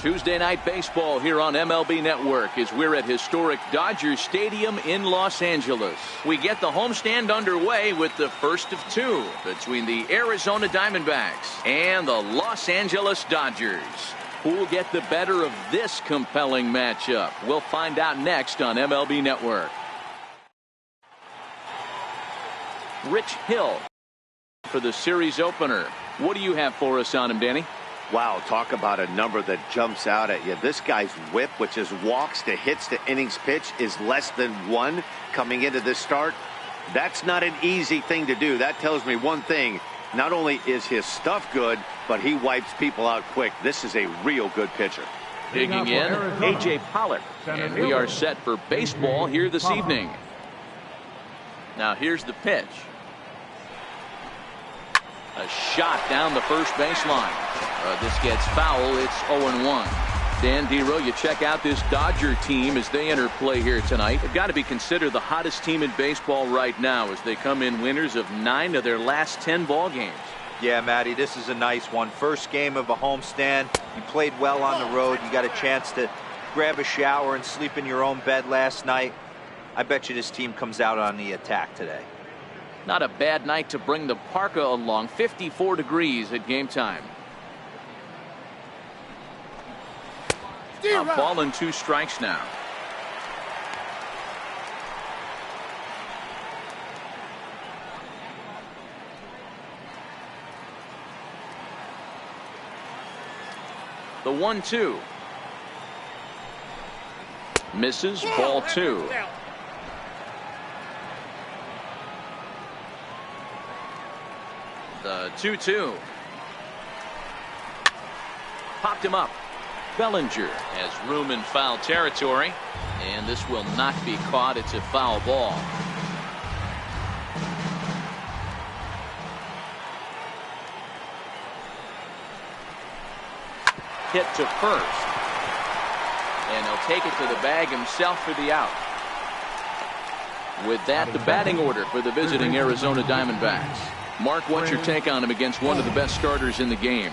Tuesday night baseball here on MLB Network as we're at historic Dodger Stadium in Los Angeles. We get the homestand underway with the first of two between the Arizona Diamondbacks and the Los Angeles Dodgers. Who will get the better of this compelling matchup? We'll find out next on MLB Network. Rich Hill for the series opener. What do you have for us on him, Danny? Wow, talk about a number that jumps out at you. This guy's whip, which is walks to hits to innings pitch, is less than 1 coming into this start. That's not an easy thing to do. That tells me one thing. Not only is his stuff good, but he wipes people out quick. This is a real good pitcher. Digging in, A.J. Pollock. And we are set for baseball here this evening. Now here's the pitch. A shot down the first baseline. This gets foul. It's 0-1. Dan Dero, you check out this Dodger team as they enter play here tonight. They've got to be considered the hottest team in baseball right now as they come in winners of 9 of their last 10 ball games. Yeah, Matty, this is a nice one. First game of a homestand. You played well on the road. You got a chance to grab a shower and sleep in your own bed last night. I bet you this team comes out on the attack today. Not a bad night to bring the parka along. 54 degrees at game time. A ball and 2 strikes now. The 1-2. Misses, ball 2. The 2-2. Popped him up. Bellinger has room in foul territory, and this will not be caught. It's a foul ball. Hit to first, and he'll take it to the bag himself for the out. With that, the batting order for the visiting Arizona Diamondbacks. Mark, what's your take on him against one of the best starters in the game?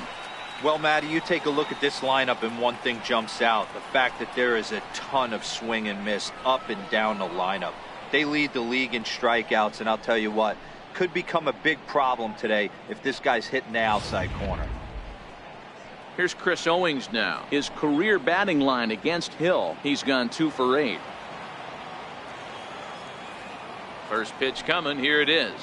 Well, Matty, you take a look at this lineup and one thing jumps out. The fact that there is a ton of swing and miss up and down the lineup. They lead the league in strikeouts, and I'll tell you what, could become a big problem today if this guy's hitting the outside corner. Here's Chris Owings now. His career batting line against Hill. He's gone 2 for 8. First pitch coming. Here it is.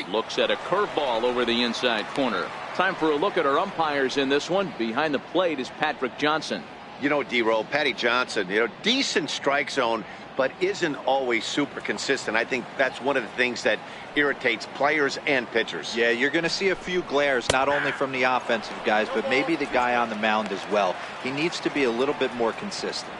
Looks at a curveball over the inside corner. Time for a look at our umpires in this one. Behind the plate is Patrick Johnson. You know, D-Roll, Patty Johnson, decent strike zone, but isn't always super consistent. I think that's one of the things that irritates players and pitchers. Yeah, you're going to see a few glares, not only from the offensive guys, but maybe the guy on the mound as well. He needs to be a little bit more consistent.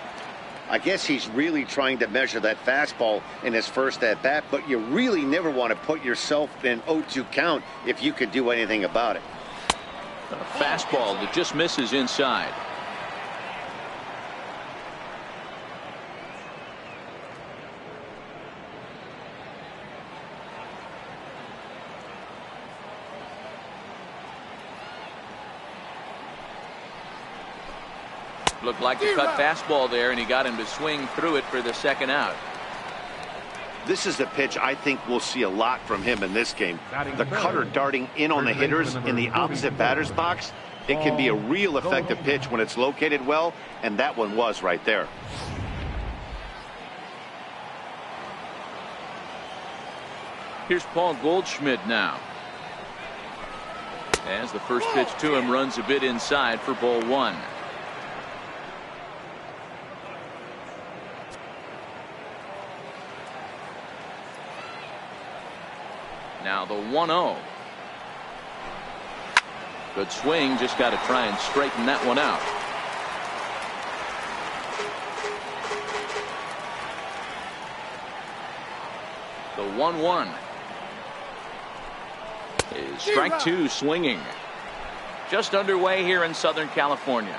I guess he's really trying to measure that fastball in his first at-bat, but you really never want to put yourself in 0-2 count if you could do anything about it. A fastball that just misses inside. Looked like a cut fastball there, and he got him to swing through it for the second out. This is a pitch I think we'll see a lot from him in this game. The cutter darting in on the hitters in the opposite batter's box. It can be a real effective pitch when it's located well, and that one was right there. Here's Paul Goldschmidt now. As the first pitch to him runs a bit inside for ball 1. Now the 1-0. Good swing, just got to try and straighten that one out. The 1-1 is strike 2, swinging. Just underway here in Southern California.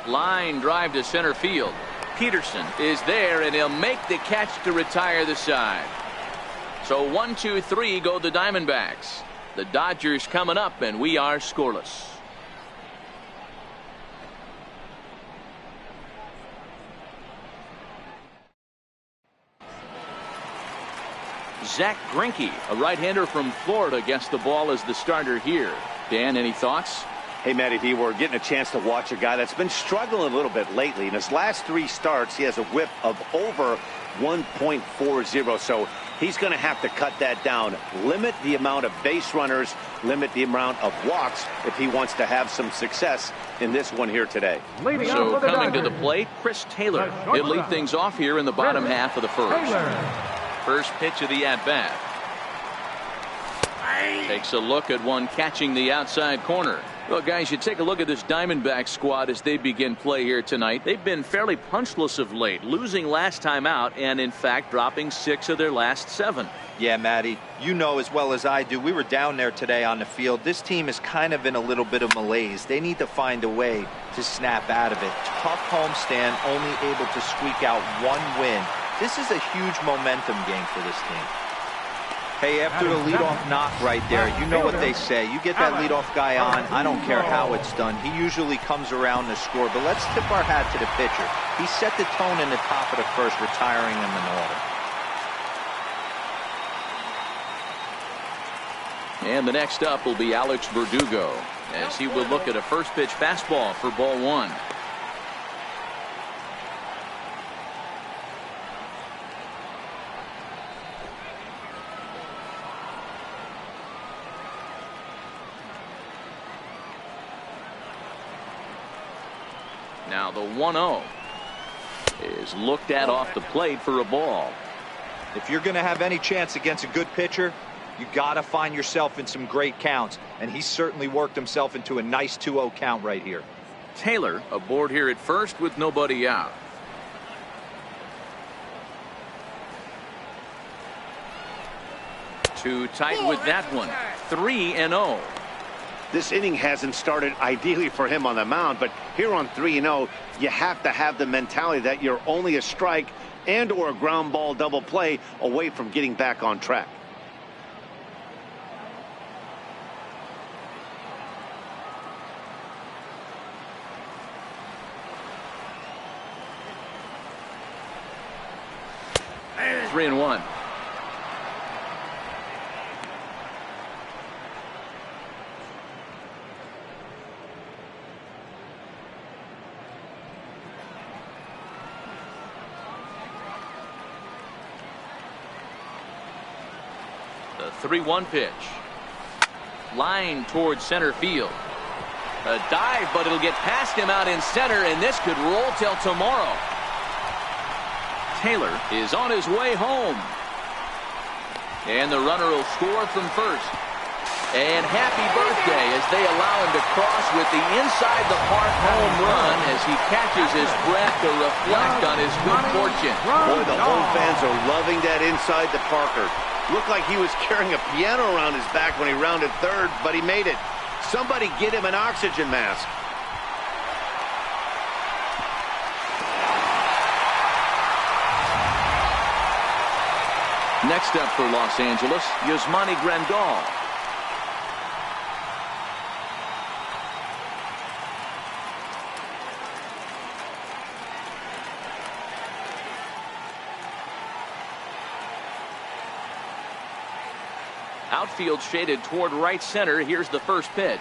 Line drive to center field. Peterson is there, and he'll make the catch to retire the side. So 1-2-3 go the Diamondbacks. The Dodgers coming up, and we are scoreless. Zach Greinke, a right-hander from Florida, gets the ball as the starter here. Dan, any thoughts? Hey, Matty V, we're getting a chance to watch a guy that's been struggling a little bit lately. In his last 3 starts, he has a whip of over 1.40, so he's going to have to cut that down, limit the amount of base runners, limit the amount of walks if he wants to have some success in this one here today. So coming to the plate, Chris Taylor. He'll lead things off here in the bottom half of the first. First pitch of the at-bat. Takes a look at one catching the outside corner. Well, guys, you take a look at this Diamondback squad as they begin play here tonight. They've been fairly punchless of late, losing last time out and, in fact, dropping 6 of their last 7. Yeah, Matty, you know as well as I do, we were down there today on the field. This team is kind of in a little bit of malaise. They need to find a way to snap out of it. Tough homestand, only able to squeak out 1 win. This is a huge momentum game for this team. Hey, after the leadoff knock right there, you know what they say. You get that leadoff guy on, I don't care how it's done. He usually comes around to score. But let's tip our hat to the pitcher. He set the tone in the top of the first, retiring him in order. And the next up will be Alex Verdugo, as he will look at a first pitch fastball for ball 1. Now the 1-0 is looked at off the plate for a ball. If you're going to have any chance against a good pitcher, you got to find yourself in some great counts. And he certainly worked himself into a nice 2-0 count right here. Taylor aboard here at first with nobody out. Too tight with that one. 3-0. This inning hasn't started ideally for him on the mound, but here on 3-0, you have to have the mentality that you're only a strike and or a ground ball double play away from getting back on track. Three and one. The 3-1 pitch. Line towards center field. A dive, but it'll get past him out in center, and this could roll till tomorrow. Taylor is on his way home. And the runner will score from first. And happy birthday as they allow him to cross with the inside the park home run as he catches his breath to reflect on his good fortune. Boy, the home fans are loving that inside the Parker. Looked like he was carrying a piano around his back when he rounded third, but he made it. Somebody get him an oxygen mask. Next up for Los Angeles, Yasmani Grandal. Outfield shaded toward right center. Here's the first pitch.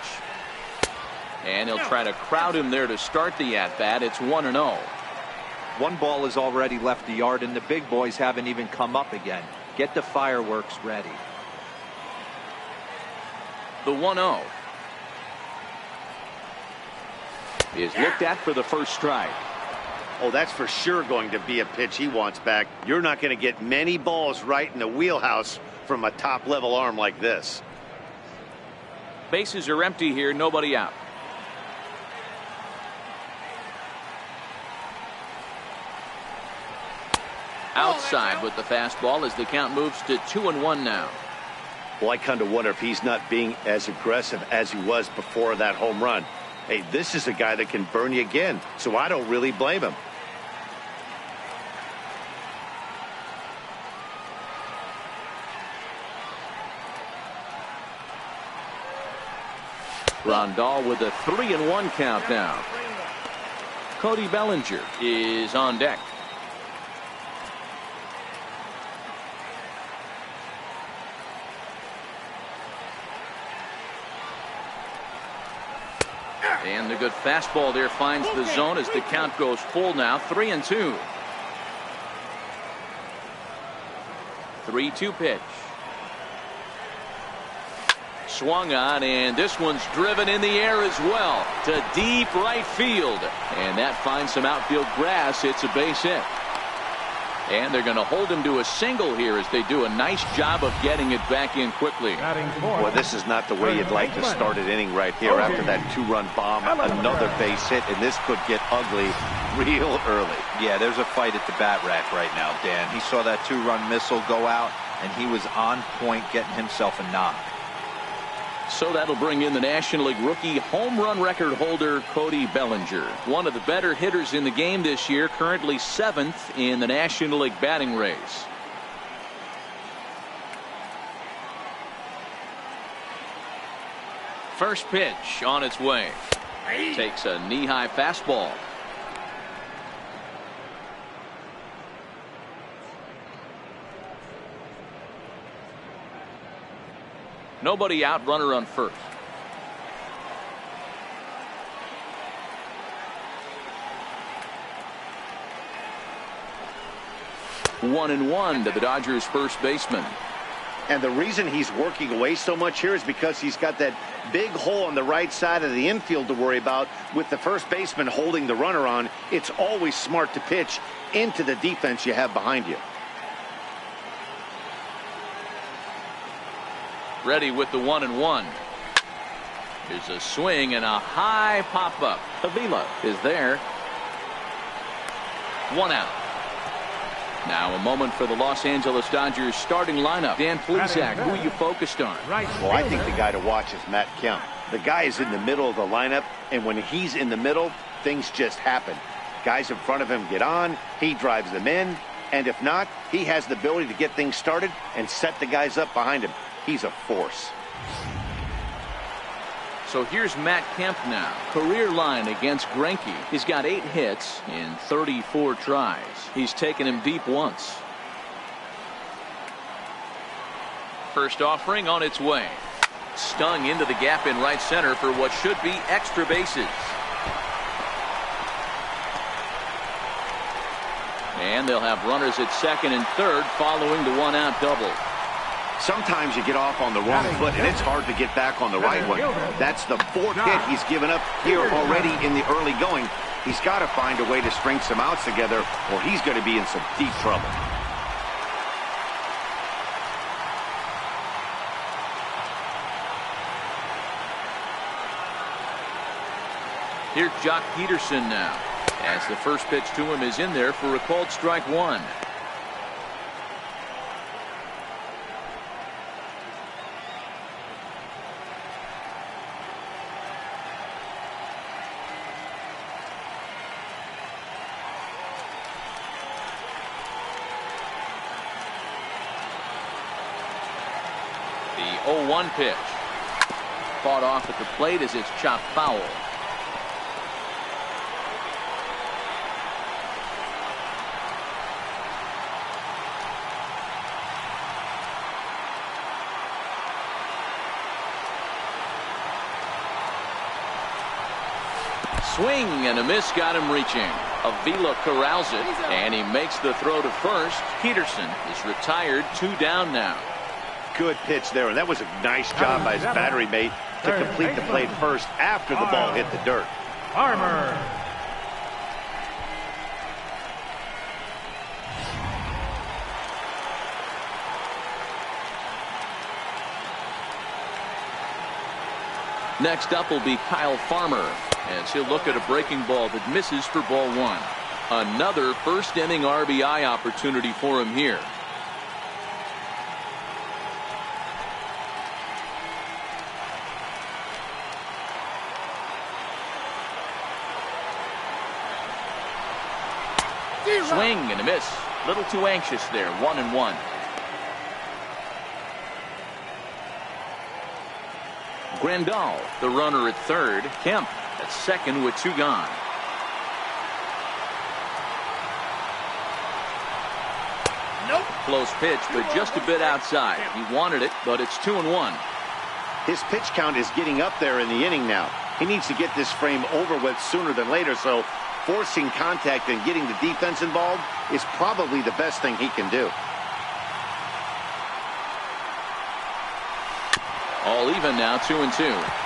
And he'll try to crowd him there to start the at-bat. It's 1-0. One ball has already left the yard, and the big boys haven't even come up again. Get the fireworks ready. The 1-0 is looked at for the first strike. Oh, that's for sure going to be a pitch he wants back. You're not going to get many balls right in the wheelhouse from a top-level arm like this. Bases are empty here, nobody out. Outside with the fastball as the count moves to 2-1 now. Well, I kind of wonder if he's not being as aggressive as he was before that home run. Hey, this is a guy that can burn you again, so I don't really blame him. Rondal with a 3-1 count now. Cody Bellinger is on deck. And the good fastball there finds the zone as the count goes full now. 3-2. 3-2 pitch. Swung on, and this one's driven in the air as well to deep right field. And that finds some outfield grass. It's a base hit. And they're going to hold him to a single here as they do a nice job of getting it back in quickly. Well, this is not the way you'd like to start an inning right here after that 2-run bomb. Another base hit, and this could get ugly real early. Yeah, there's a fight at the bat rack right now, Dan. He saw that 2-run missile go out, and he was on point getting himself a knock. So that'll bring in the National League rookie home run record holder Cody Bellinger. One of the better hitters in the game this year, currently 7th in the National League batting race. First pitch on its way. Takes a knee-high fastball. Nobody out, runner on first. One and one to the Dodgers first baseman. And the reason he's working away so much here is because he's got that big hole on the right side of the infield to worry about with the first baseman holding the runner on. It's always smart to pitch into the defense you have behind you. Ready with the 1-1. There's a swing and a high pop up. Avila is there. 1 out. Now a moment for the Los Angeles Dodgers starting lineup. Dan Plesac, who are you focused on? Well, I think the guy to watch is Matt Kemp. The guy is in the middle of the lineup, and when he's in the middle, things just happen. Guys in front of him get on, he drives them in, and if not, he has the ability to get things started and set the guys up behind him. He's a force. So here's Matt Kemp now. Career line against Greinke. He's got 8 hits in 34 tries. He's taken him deep once. First offering on its way. Stung into the gap in right center for what should be extra bases. And they'll have runners at second and third following the 1-out double. Sometimes you get off on the wrong foot, and it's hard to get back on the right one. That's the 4th hit he's given up here already in the early going. He's got to find a way to string some outs together, or he's going to be in some deep trouble. Here's Jock Peterson now, as the first pitch to him is in there for a called strike 1. The 0-1 pitch. Fought off at the plate as it's chopped foul. Swing and a miss got him reaching. Avila corrals it, and he makes the throw to first. Peterson is retired, 2 down now. Good pitch there, and that was a nice job by his battery mate to complete the play first after the ball hit the dirt. Armour. Next up will be Kyle Farmer, as he'll look at a breaking ball that misses for ball 1. Another first inning RBI opportunity for him here. Swing and a miss. Little too anxious there. 1-1. Grandal, the runner at third. Kemp at second with 2 gone. Nope. Close pitch, but just a bit outside. He wanted it, but it's 2-1. His pitch count is getting up there in the inning now. He needs to get this frame over with sooner than later, so forcing contact and getting the defense involved is probably the best thing he can do. All even now, 2-2.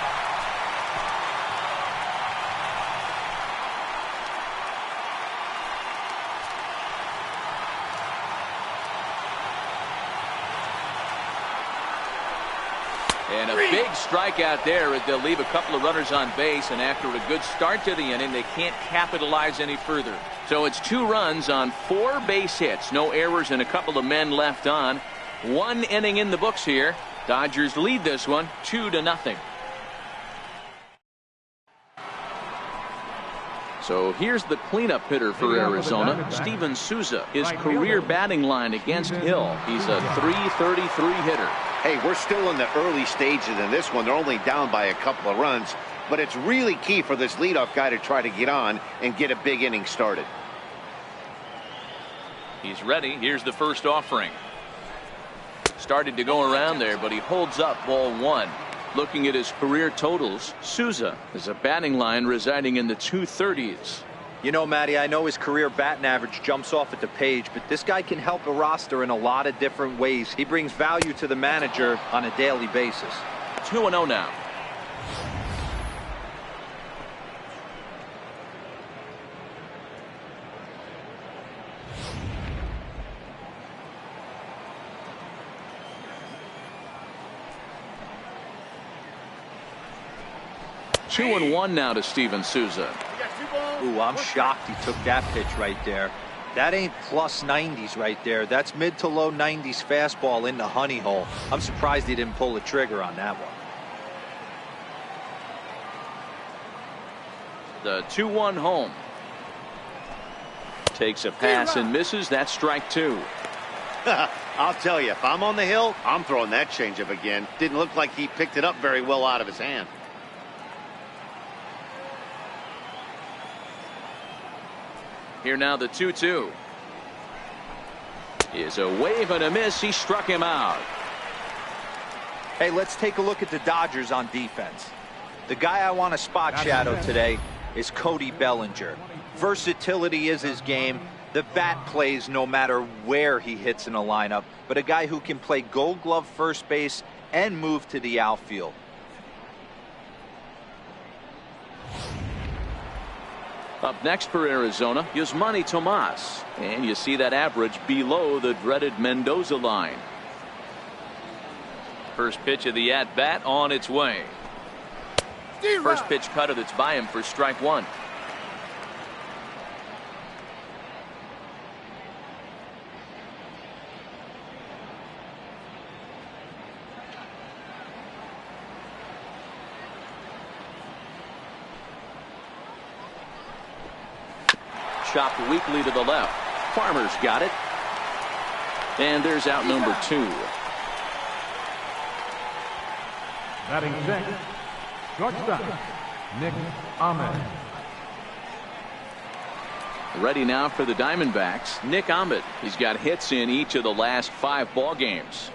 And a big strikeout there as they'll leave a couple of runners on base, and after a good start to the inning, they can't capitalize any further. So it's 2 runs on 4 base hits, no errors, and a couple of men left on. 1 inning in the books here. Dodgers lead this one 2-0. So here's the cleanup hitter for Arizona, Steven Souza. His career batting line against Hill. He's a .333 hitter. Hey, we're still in the early stages in this one. They're only down by a couple of runs, but it's really key for this leadoff guy to try to get on and get a big inning started. He's ready. Here's the first offering. Started to go around there, but he holds up ball 1. Looking at his career totals, Souza is a batting line residing in the 230s. You know, Matty, I know his career batting average jumps off at the page, but this guy can help a roster in a lot of different ways. He brings value to the manager on a daily basis. 2-0 now. Two and 1 now to Steven Souza. Ooh, I'm shocked he took that pitch right there. That ain't plus 90s right there. That's mid to low 90s fastball in the honey hole. I'm surprised he didn't pull the trigger on that one. The 2-1 home. Takes a pass and misses. That's strike 2. I'll tell you, if I'm on the hill, I'm throwing that changeup again. Didn't look like he picked it up very well out of his hand. Here now the 2-2. Is a wave and a miss. He struck him out. Hey, let's take a look at the Dodgers on defense. The guy I want to spot shadow today is Cody Bellinger. Versatility is his game. The bat plays no matter where he hits in a lineup, but a guy who can play Gold Glove first base and move to the outfield. Up next for Arizona, Yasmani Tomas. And you see that average below the dreaded Mendoza line. First pitch of the at-bat on its way. First pitch cutter that's by him for strike 1. Chopped weakly to the left. Farmer's got it. And there's out number 2. Batting sixth, shortstop, Nick Ahmed. Ready now for the Diamondbacks, Nick Ahmed. He's got hits in each of the last 5 ball games.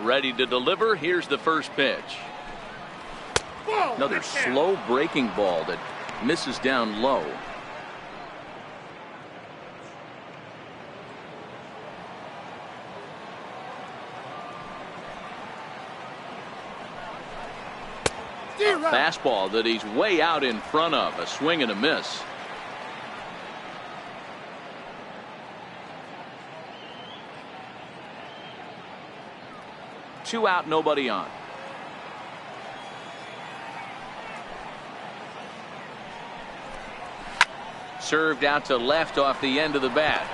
Ready to deliver. Here's the first pitch. Another slow breaking ball that misses down low. Fastball that he's way out in front of. A swing and a miss. Two out, nobody on. Served out to left off the end of the bat.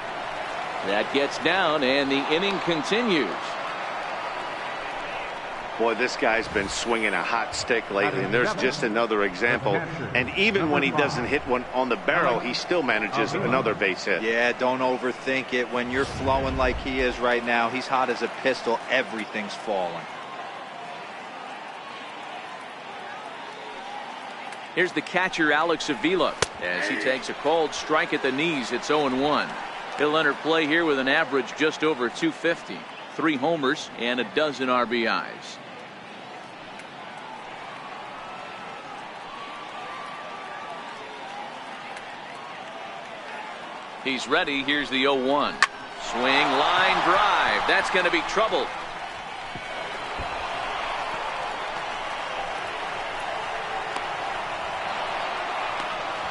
That gets down and the inning continues. Boy, this guy's been swinging a hot stick lately, and there's just another example. And even when he doesn't hit one on the barrel, he still manages another base hit. Yeah, don't overthink it. When you're flowing like he is right now, he's hot as a pistol. Everything's falling. Here's the catcher, Alex Avila, as he takes a called strike at the knees. It's 0-1. He'll enter play here with an average just over 250. 3 homers and a dozen RBIs. He's ready. Here's the 0-1. Swing, line drive. That's going to be trouble.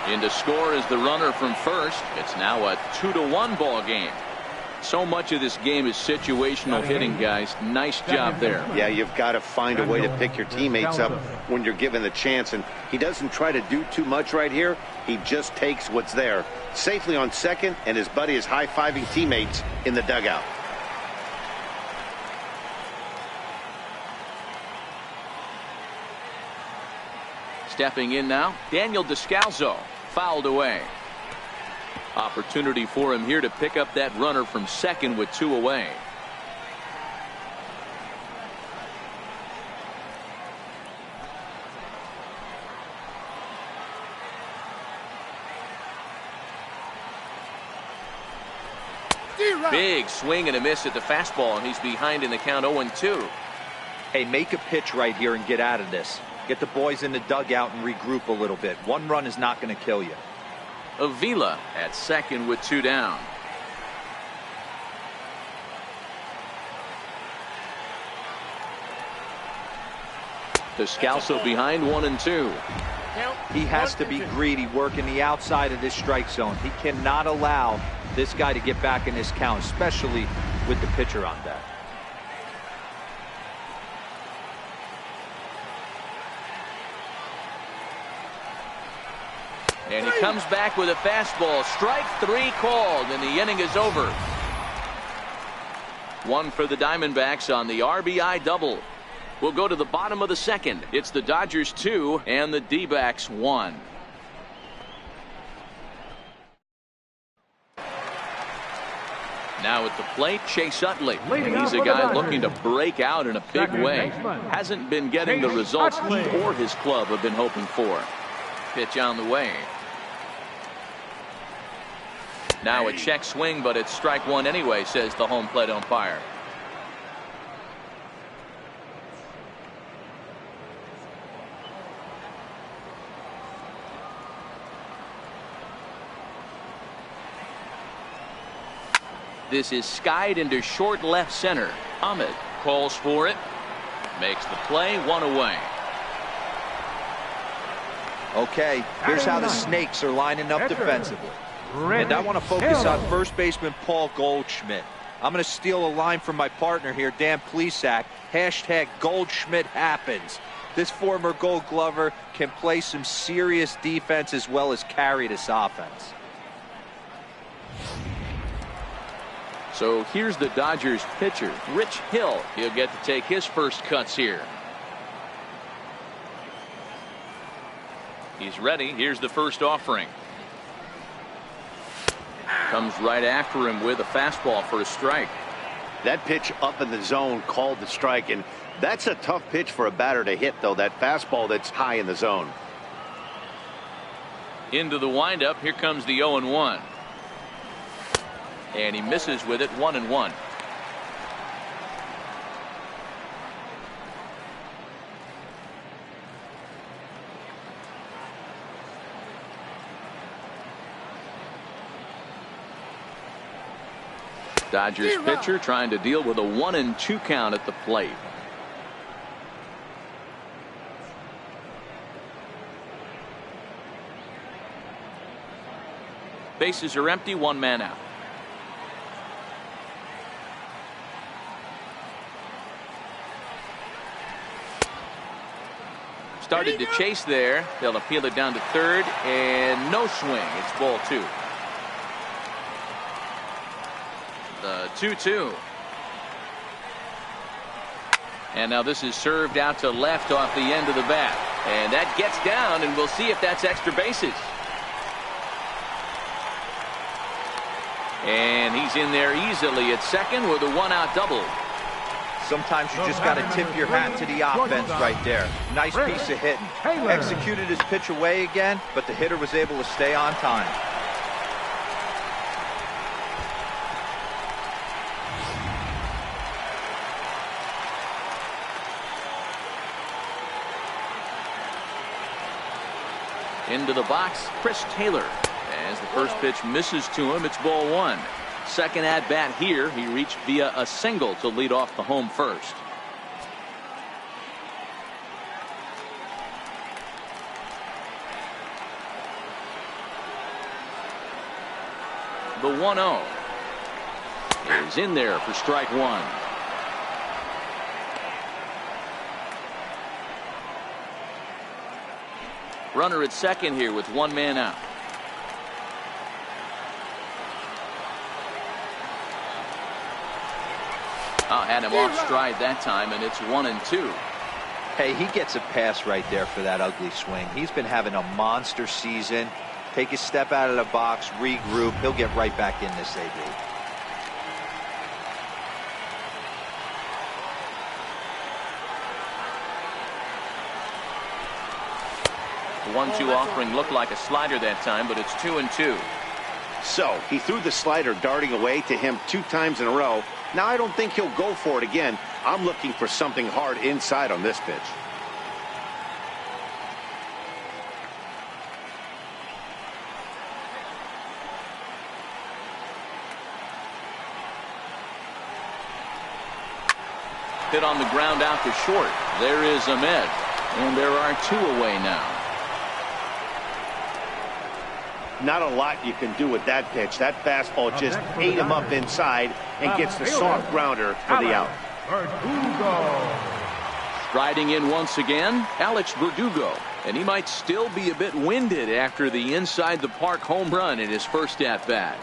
In to score is the runner from first. It's now a 2-1 ball game. So much of this game is situational hitting, guys. Nice job there. Yeah, you've got to find a way to pick your teammates up when you're given the chance, and he doesn't try to do too much right here. He just takes what's there. Safely on second, and his buddy is high-fiving teammates in the dugout. Stepping in now, Daniel Descalso. Fouled away. Opportunity for him here to pick up that runner from second with 2 away. Big swing and a miss at the fastball, and he's behind in the count 0-2. Hey, make a pitch right here and get out of this. Get the boys in the dugout and regroup a little bit. 1 run is not going to kill you. Avila at second with 2 down. Descalso behind 1-2. He has to be greedy working the outside of this strike zone. He cannot allow this guy to get back in this count, especially with the pitcher on deck. And he comes back with a fastball. Strike 3 called, and the inning is over. 1 for the Diamondbacks on the RBI double. We'll go to the bottom of the second. It's the Dodgers 2 and the D-backs 1. Now at the plate, Chase Utley. He's a guy looking to break out in a big way. Hasn't been getting the results he or his club have been hoping for. Pitch on the way. Now a check swing, but it's strike 1 anyway, says the home plate umpire. This is skied into short left center. Ahmed calls for it. Makes the play, 1 away. Okay, here's how the Snakes are lining up defensively. And I want to focus on first baseman Paul Goldschmidt. I'm going to steal a line from my partner here, Dan Plesac. Hashtag Goldschmidt happens. This former Gold Glover can play some serious defense as well as carry this offense. So here's the Dodgers pitcher, Rich Hill. He'll get to take his first cuts here. He's ready. Here's the first offering. Comes right after him with a fastball for a strike. That pitch up in the zone called the strike, and that's a tough pitch for a batter to hit, though, that fastball that's high in the zone. Into the windup. Here comes the 0-1. And he misses with it, 1-1. Dodgers pitcher trying to deal with a 1-2 count at the plate. Bases are empty, 1 man out. Started to chase there. They'll appeal it down to third, and no swing. It's ball 2. The 2-2. And now this is served out to left off the end of the bat. And that gets down, and we'll see if that's extra bases. And he's in there easily at second with a one-out double. Sometimes you just got to tip your hat to the offense right there. Nice piece of hitting. Executed his pitch away again, but the hitter was able to stay on time. Into the box, Chris Taylor. As the first pitch misses to him, it's ball one. Second at bat here, he reached via a single to lead off the home first. The 1-0 is in there for strike one. Runner at second here with one man out. Had him off stride that time, and it's 1-2. Hey, he gets a pass right there for that ugly swing. He's been having a monster season. Take a step out of the box, regroup. He'll get right back in this AB. 1-2 offering looked like a slider that time, but it's 2-2. So he threw the slider darting away to him 2 times in a row. Now I don't think he'll go for it again. I'm looking for something hard inside on this pitch. Hit on the ground out to short. There is Ahmed, and there are 2 away now. Not a lot you can do with that pitch. That fastball just ate him up inside and gets the soft grounder for the out. Striding in once again, Alex Verdugo, and he might still be a bit winded after the inside the park home run in his first at bat.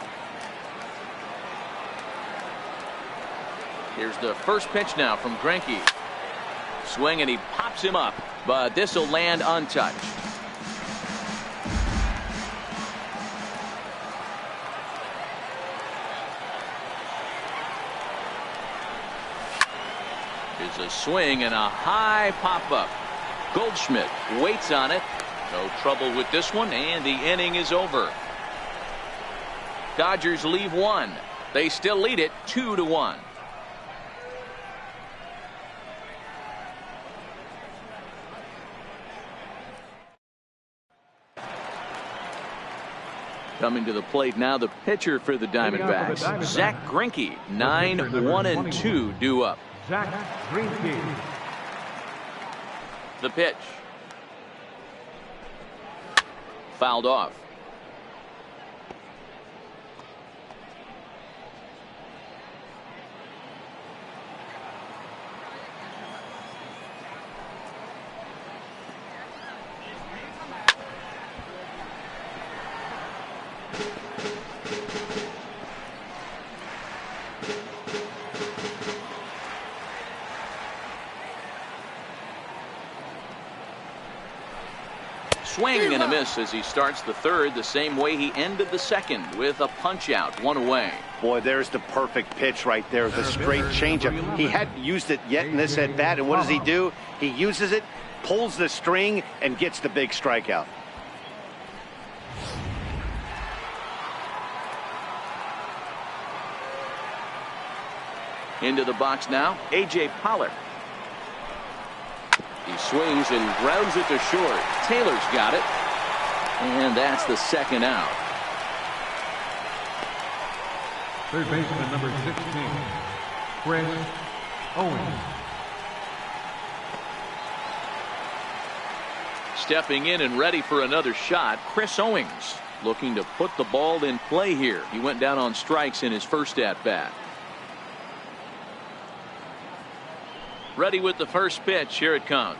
Here's the first pitch now from Greinke. Swing, and he pops him up, but this will land untouched. Here's a swing and a high pop-up. Goldschmidt waits on it. No trouble with this one, and the inning is over. Dodgers leave 1. They still lead it 2-1. Coming to the plate now, the pitcher for the Diamondbacks, Zach Greinke. 9-1-2 due up. Zach Greinke. The pitch. Fouled off. Swing and a miss as he starts the third the same way he ended the second, with a punch out, 1 away. Boy, there's the perfect pitch right there, the straight changeup. He hadn't used it yet in this at bat, and what does he do? He uses it, pulls the string, and gets the big strikeout. Into the box now, A.J. Pollard. He swings and grounds it to short. Taylor's got it. And that's the second out. Third baseman number 16, Chris Owings. Stepping in and ready for another shot, Chris Owings, looking to put the ball in play here. He went down on strikes in his first at-bat. Ready with the first pitch. Here it comes.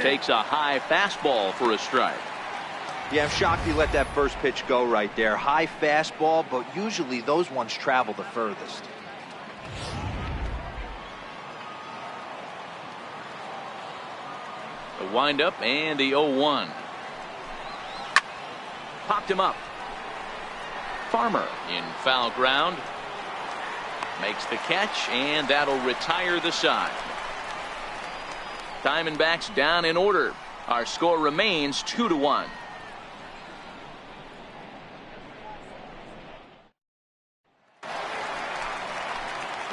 Takes a high fastball for a strike. Yeah, I'm shocked he let that first pitch go right there. High fastball, but usually those ones travel the furthest. The windup and the 0-1. Popped him up. Farmer in foul ground. Makes the catch, and that'll retire the side. Diamondbacks down in order. Our score remains 2-1.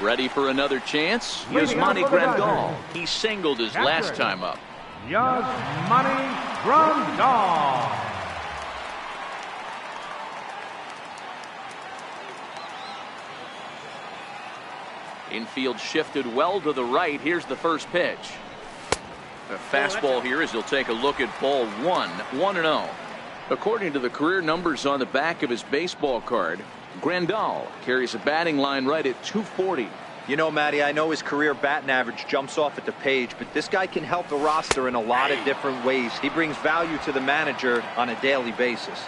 Ready for another chance? Here's Monty Grandal. He singled his last time up. Monty Grandal. Infield shifted well to the right. Here's the first pitch. A fastball here as he'll take a look at ball one. 1-0. According to the career numbers on the back of his baseball card, Grandal carries a batting line right at 240. You know, Matty, I know his career batting average jumps off at the page, but this guy can help the roster in a lot of different ways. He brings value to the manager on a daily basis.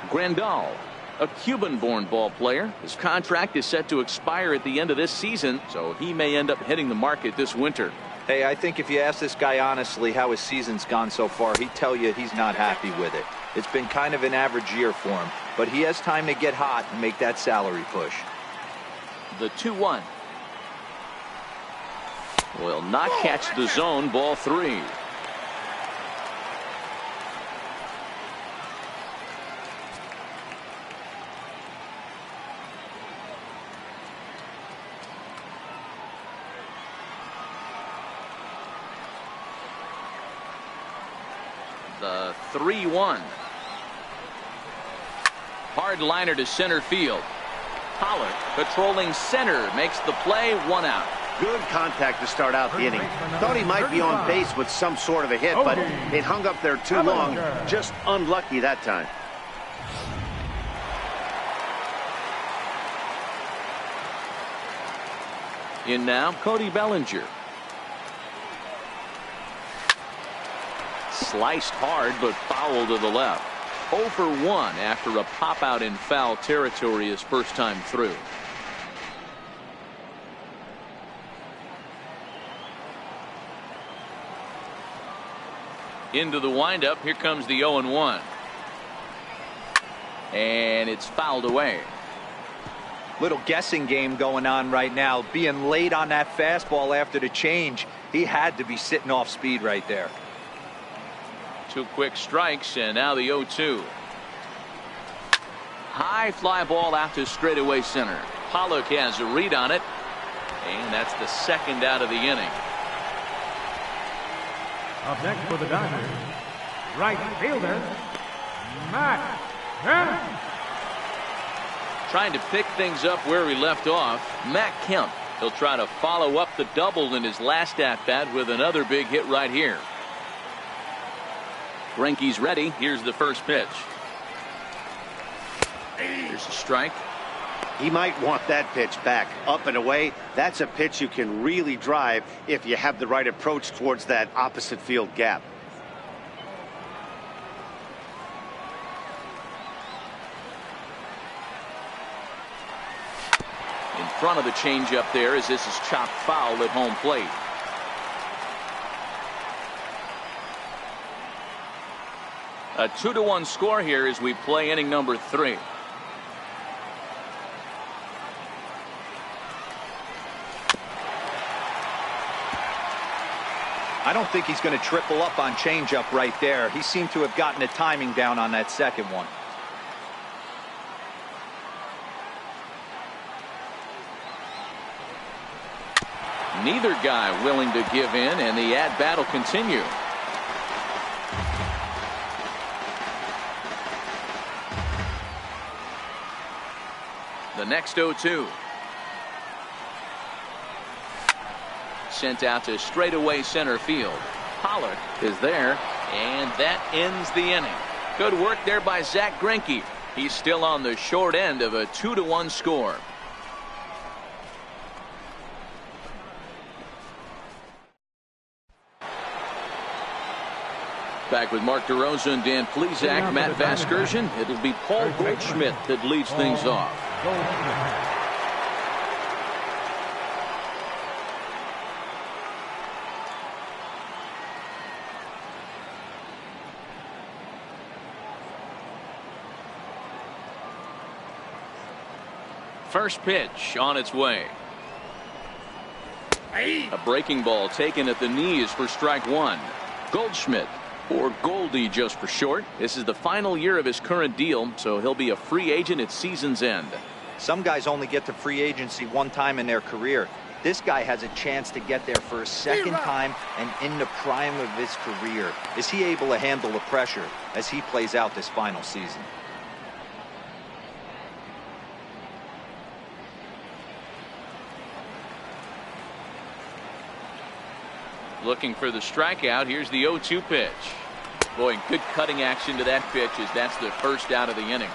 Grandal, a Cuban-born ball player. His contract is set to expire at the end of this season, so he may end up hitting the market this winter. Hey, I think if you ask this guy honestly how his season's gone so far, he'd tell you he's not happy with it. It's been kind of an average year for him, but he has time to get hot and make that salary push. The 2-1. Will not catch the zone. Ball 3. The 3-1. Hard liner to center field. Pollard patrolling center makes the play. 1 out. Good contact to start out the inning. Thought he might be on base with some sort of a hit, but it hung up there too long. Just unlucky that time. In now, Cody Bellinger. Sliced hard, but foul to the left. 0 for 1 after a pop out in foul territory his first time through. Into the windup. Here comes the 0-1. And it's fouled away. Little guessing game going on right now. Being late on that fastball after the change. He had to be sitting off speed right there. 2 quick strikes, and now the 0-2. High fly ball out to straightaway center. Pollock has a read on it, and that's the second out of the inning. Up next for the Dodgers, right fielder, Matt Kemp. Trying to pick things up where he left off. Matt Kemp. He'll try to follow up the double in his last at-bat with another big hit right here. Greinke's ready. Here's the first pitch. Here's a strike. He might want that pitch back. Up and away. That's a pitch you can really drive if you have the right approach towards that opposite field gap. In front of the changeup there as this is chopped foul at home plate. A 2-1 score here as we play inning number 3. I don't think he's going to triple up on changeup right there. He seemed to have gotten the timing down on that second one. Neither guy willing to give in, and the at-bat will continue. The next 0-2. Sent out to straightaway center field. Pollard is there, and that ends the inning. Good work there by Zack Greinke. He's still on the short end of a 2-1 score. Back with Mark DeRosa and Dan Plesac, Matt Vasgersian. It'll be Paul Goldschmidt that leads things off. First pitch on its way. A breaking ball taken at the knees for strike one. Goldschmidt, or Goldie just for short. This is the final year of his current deal, so he'll be a free agent at season's end. Some guys only get to free agency one time in their career. This guy has a chance to get there for a second time and in the prime of his career. Is he able to handle the pressure as he plays out this final season? Looking for the strikeout. Here's the 0-2 pitch. Boy, good cutting action to that pitch as that's the first out of the inning.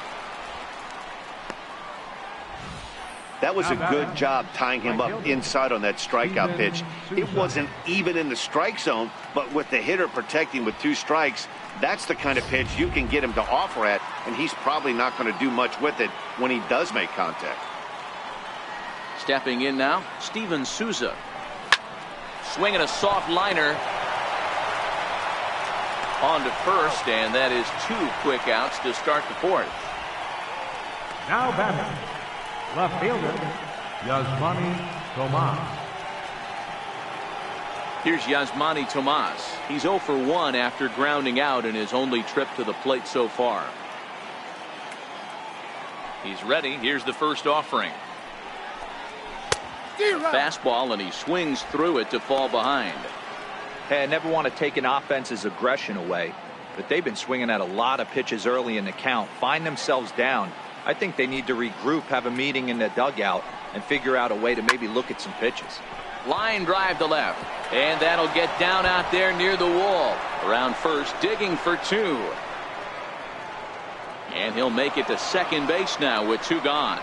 That was a good job tying him up inside on that strikeout pitch. It wasn't even in the strike zone, but with the hitter protecting with 2 strikes, that's the kind of pitch you can get him to offer at, and he's probably not going to do much with it when he does make contact. Stepping in now, Steven Souza. Swinging a soft liner on to first, and that is 2 quick outs to start the 4th. Now batting, left fielder, Yasmani Tomas. Here's Yasmani Tomas. He's 0 for 1 after grounding out in his only trip to the plate so far. He's ready. Here's the first offering. Fastball, and he swings through it to fall behind. Hey, I never want to take an offense's aggression away, but they've been swinging at a lot of pitches early in the count, find themselves down. I think they need to regroup, have a meeting in the dugout, and figure out a way to maybe look at some pitches. Line drive to left, and that'll get down out there near the wall. Around first, digging for 2. And he'll make it to second base now with 2 gone.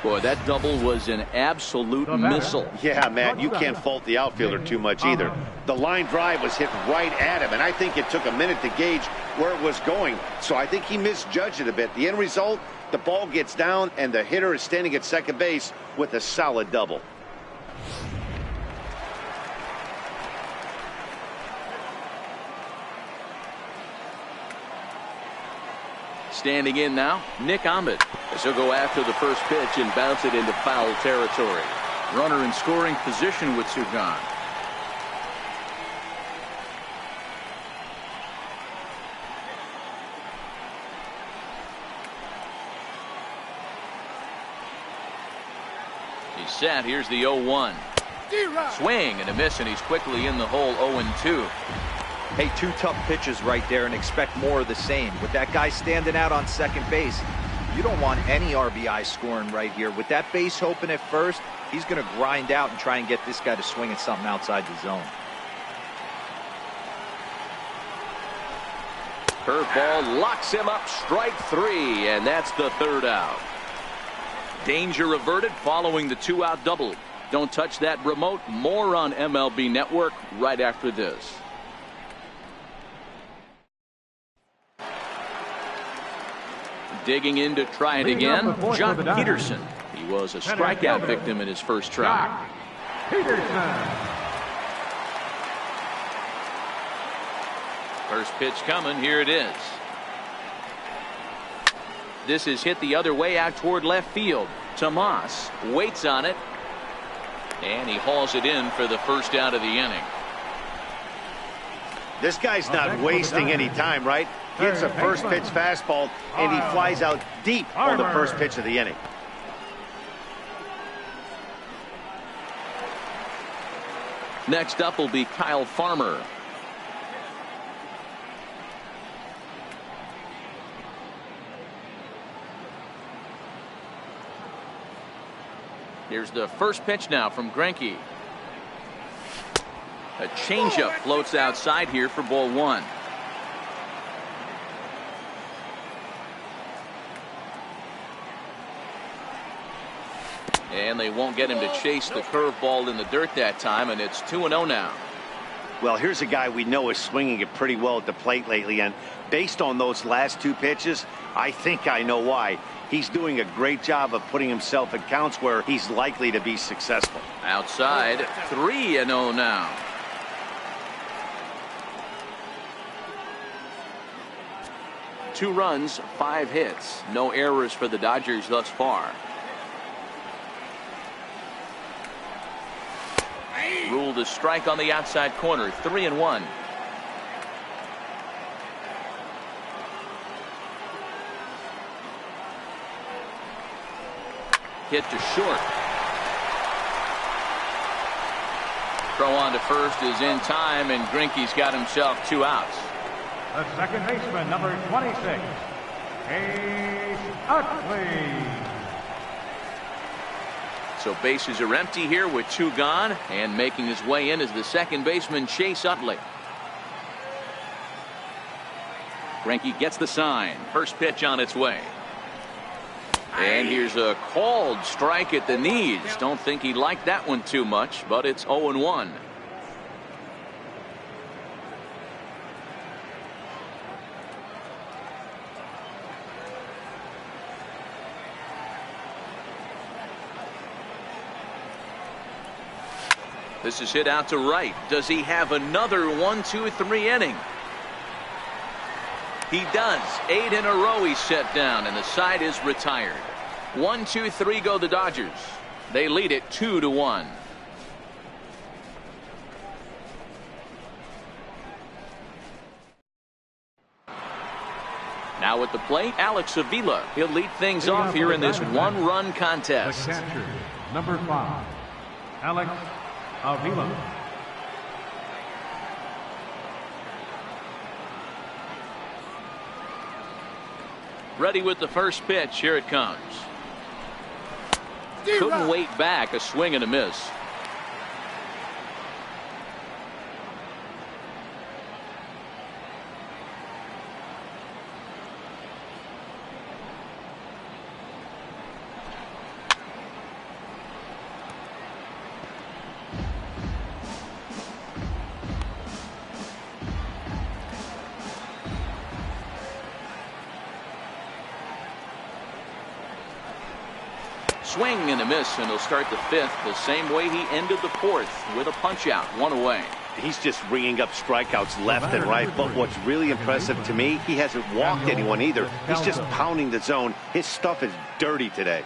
Boy, that double was an absolute missile. Yeah, Matt, you can't fault the outfielder too much either. The line drive was hit right at him, and I think it took a minute to gauge where it was going. So I think he misjudged it a bit. The end result, the ball gets down, and the hitter is standing at second base with a solid double. Standing in now, Nick Ahmed, as he'll go after the first pitch and bounce it into foul territory. Runner in scoring position with 2 gone. He's set. Here's the 0-1. Swing and a miss, and he's quickly in the hole. 0-2. Hey, 2 tough pitches right there, and expect more of the same. With that guy standing out on second base, you don't want any RBI scoring right here. With that base open at first, he's going to grind out and try and get this guy to swing at something outside the zone. Curveball locks him up, strike 3, and that's the 3rd out. Danger averted following the 2-out double. Don't touch that remote. More on MLB Network right after this. Digging in to try it again, Jock Peterson. He was a strikeout victim in his first try. First pitch coming. Here it is. This is hit the other way out toward left field. Tomas waits on it, and he hauls it in for the first out of the inning. This guy's not wasting any time, right? Gets a first pitch fastball, and he flies out deep on the first pitch of the inning. Next up will be Kyle Farmer. Here's the first pitch now from Greinke. A changeup floats outside here for ball 1. And they won't get him to chase the curveball in the dirt that time, and it's 2-0 now. Well, here's a guy we know is swinging it pretty well at the plate lately, and based on those last 2 pitches, I think I know why. He's doing a great job of putting himself in counts where he's likely to be successful. Outside, 3-0 now. Two runs, 5 hits. No errors for the Dodgers thus far. able to strike on the outside corner. 3-1. Hit to short. Throw on to first is in time, and Greinke's got himself 2 outs. The second baseman, number 26, Chase Utley. So bases are empty here with 2 gone, and making his way in is the second baseman, Chase Utley. Greinke gets the sign. First pitch on its way. And here's a called strike at the knees. Don't think he liked that one too much, but it's 0-1. This is hit out to right. Does he have another 1, 2, 3 inning? He does. 8 in a row he's set down, and the side is retired. 1, 2, 3 go the Dodgers. They lead it 2-1. Now at the plate, Alex Avila. He'll lead things off here in this 1-run contest. The catcher, number 5, Alex Avila. Ready with the first pitch. Here it comes. Couldn't wait back. A swing and a miss. Swing and a miss, and he'll start the 5th the same way he ended the 4th with a punch out, 1 away. He's just ringing up strikeouts left and right, but what's really impressive to me, he hasn't walked anyone either. He's just pounding the zone. His stuff is dirty today.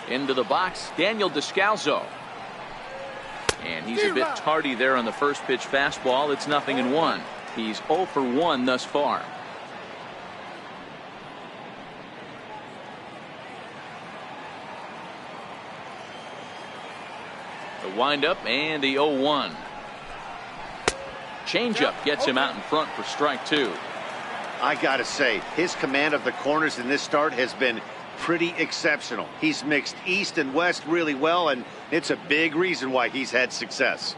Into the box, Daniel Descalso. And he's a bit tardy there on the first pitch fastball. It's 0-1. He's 0 for 1 thus far. The windup and the 0-1. Changeup gets him out in front for strike 2. I gotta say, his command of the corners in this start has been pretty exceptional. He's mixed east and west really well, and it's a big reason why he's had success.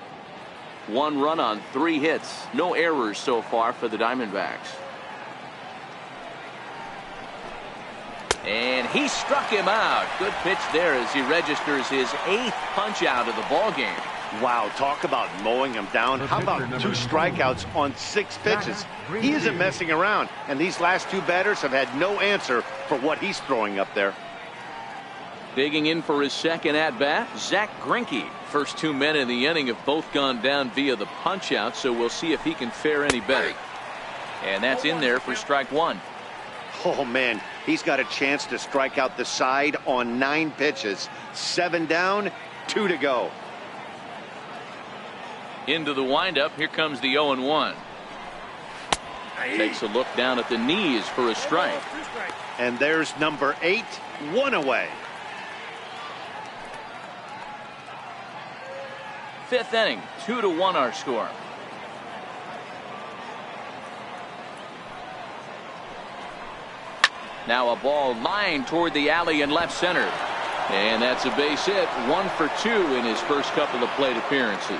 1 run on 3 hits. No errors so far for the Diamondbacks. And he struck him out. Good pitch there as he registers his 8th punch out of the ball game. Wow, talk about mowing him down. How about 2 strikeouts on 6 pitches? He isn't messing around, and these last 2 batters have had no answer for what he's throwing up there. Digging in for his second at-bat, Zack Greinke. First 2 men in the inning have both gone down via the punch-out, so we'll see if he can fare any better. And that's in there for strike 1. Oh, man, he's got a chance to strike out the side on 9 pitches. 7 down, 2 to go. Into the windup. Here comes the 0-1. Takes a look down at the knees for a strike. And there's number 8, 1 away. 5th inning, 2-1 our score. Now a ball lined toward the alley in left center. And that's a base hit. 1 for 2 in his first couple of plate appearances.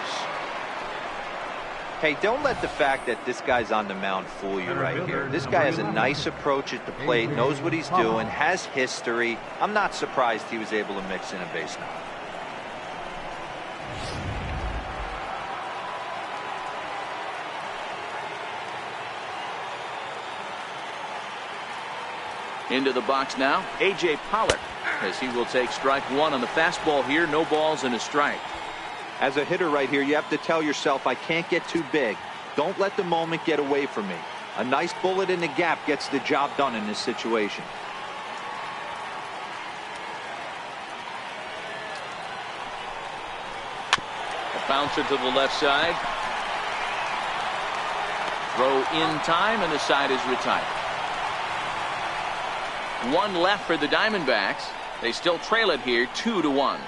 Hey, don't let the fact that this guy's on the mound fool you right here. This guy has a nice approach at the plate, knows what he's doing, has history. I'm not surprised he was able to mix in a base knock. Into the box now, A.J. Pollock, as he will take strike 1 on the fastball here. No balls and a strike. As a hitter right here, you have to tell yourself, I can't get too big. Don't let the moment get away from me. A nice bullet in the gap gets the job done in this situation. A bouncer to the left side. Throw in time, and the side is retired. One left for the Diamondbacks. They still trail it here 2-1.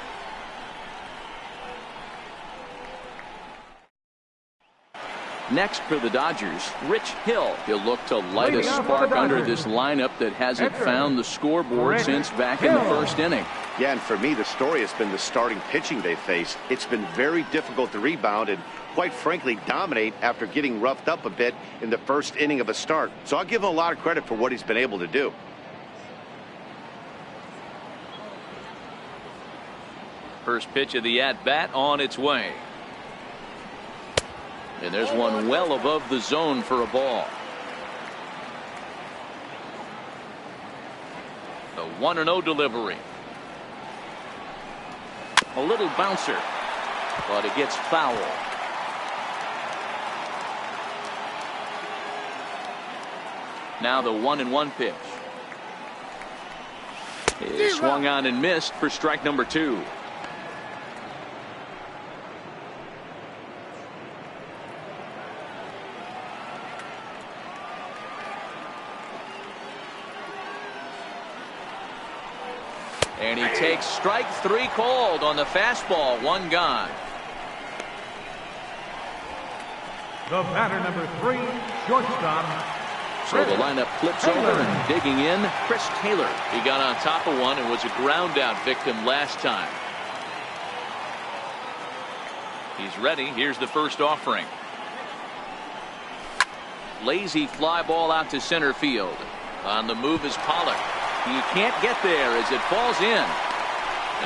Next for the Dodgers, Rich Hill. He'll look to light a spark under this lineup that hasn't found the scoreboard since back in the first inning. Yeah, and for me, the story has been the starting pitching they faced. It's been very difficult to rebound and, quite frankly, dominate after getting roughed up a bit in the first inning of a start. So I'll give him a lot of credit for what he's been able to do. First pitch of the at-bat on its way. And there's one well above the zone for a ball. The 1-0 delivery. A little bouncer, but it gets foul. Now the 1-1 pitch. It swung on and missed for strike number 2. And he takes strike 3 called on the fastball. 1 gone. The batter, number 3, shortstop. So the lineup flips over, and digging in, Chris Taylor. He got on top of one and was a ground out victim last time. He's ready. Here's the first offering. Lazy fly ball out to center field. On the move is Pollock. He can't get there as it falls in.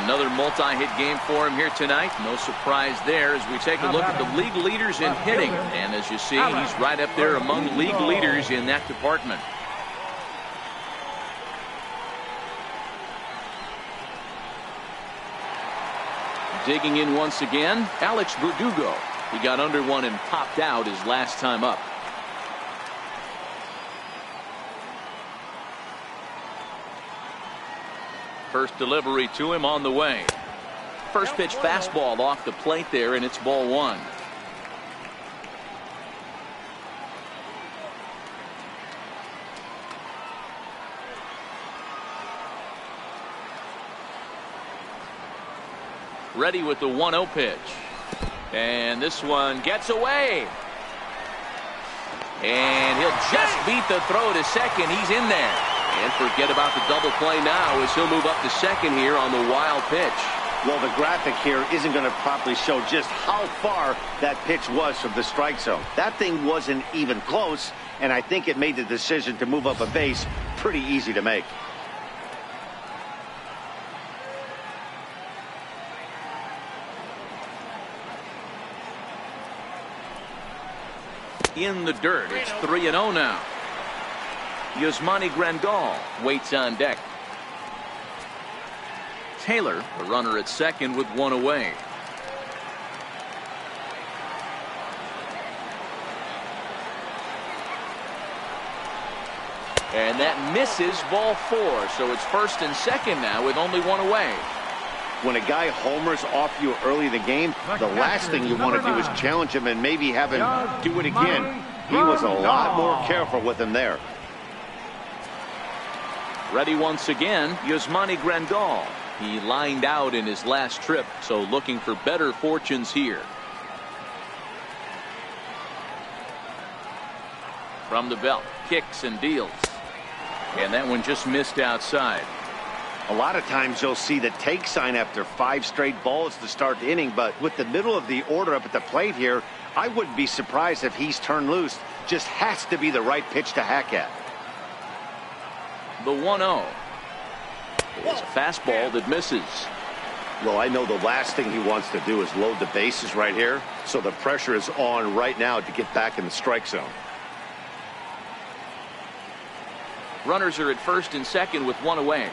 Another multi-hit game for him here tonight. No surprise there as we take a look at the league leaders in hitting. And as you see, he's right up there among league leaders in that department. Digging in once again, Alex Verdugo. He got under one and popped out his last time up. First delivery to him on the way. First pitch fastball off the plate there, and it's ball 1. Ready with the 1-0 pitch. And this one gets away. And he'll just beat the throw to second. He's in there. And forget about the double play now as he'll move up to second here on the wild pitch. Well, the graphic here isn't going to properly show just how far that pitch was from the strike zone. That thing wasn't even close, and I think it made the decision to move up a base pretty easy to make. In the dirt, it's 3-0 now. Yasmani Grandal waits on deck. Taylor, the runner at second with 1 away. And that misses, ball 4. So it's first and second now with only 1 away. When a guy homers off you early in the game, the last thing you want to do is challenge him and maybe have him do it again. He was a lot more careful with him there. Ready once again, Yasmani Grandal. He lined out in his last trip, so looking for better fortunes here. From the belt, kicks and deals. And that one just missed outside. A lot of times you'll see the take sign after 5 straight balls to start the inning, but with the middle of the order up at the plate here, I wouldn't be surprised if he's turned loose. Just has to be the right pitch to hack at. The 1-0 is a fastball that misses. Well, I know the last thing he wants to do is load the bases right here, so the pressure is on right now to get back in the strike zone. Runners are at first and second with 1 away.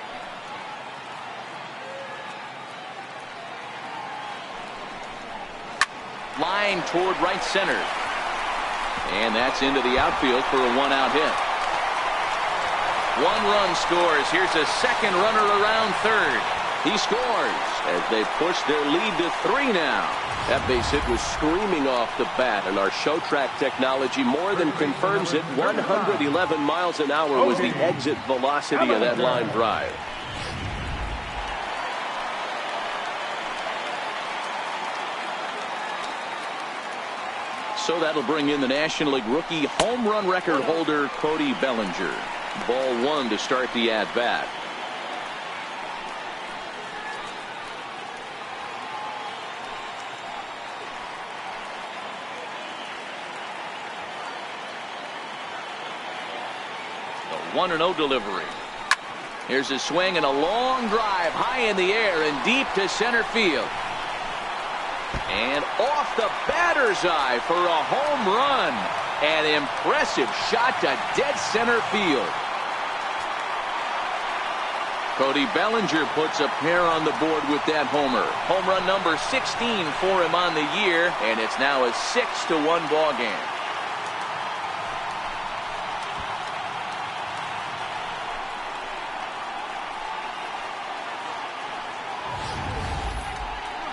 Line toward right center. And that's into the outfield for a one-out hit. 1 run scores. Here's a second runner around third. He scores as they push their lead to 3 now. That base hit was screaming off the bat, and our show track technology more than confirms it. 111 miles an hour was the exit velocity of that line drive. So that'll bring in the National League rookie home run record holder Cody Bellinger. Ball 1 to start the at-bat. The 1-0 delivery. Here's a swing and a long drive high in the air and deep to center field. And off the batter's eye for a home run. An impressive shot to dead center field. Cody Bellinger puts a pair on the board with that homer. Home run number 16 for him on the year, and it's now a 6-1 ball game.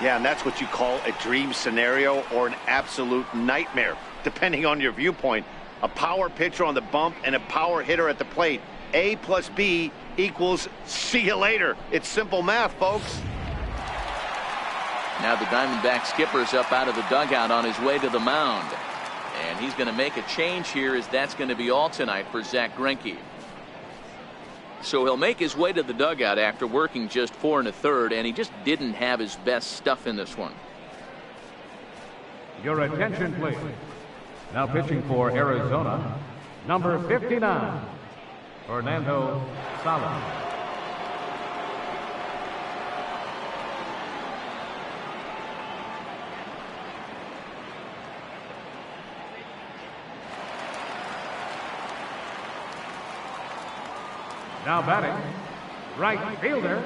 Yeah, and that's what you call a dream scenario or an absolute nightmare, depending on your viewpoint. A power pitcher on the bump and a power hitter at the plate. A plus B equals see you later. It's simple math, folks. Now the Diamondback skipper's up out of the dugout on his way to the mound. And he's going to make a change here, as that's going to be all tonight for Zach Greinke. So he'll make his way to the dugout after working just 4 1/3, and he just didn't have his best stuff in this one. Your attention, please. Now pitching for Arizona, number 59, Fernando Salas. Now batting, right fielder.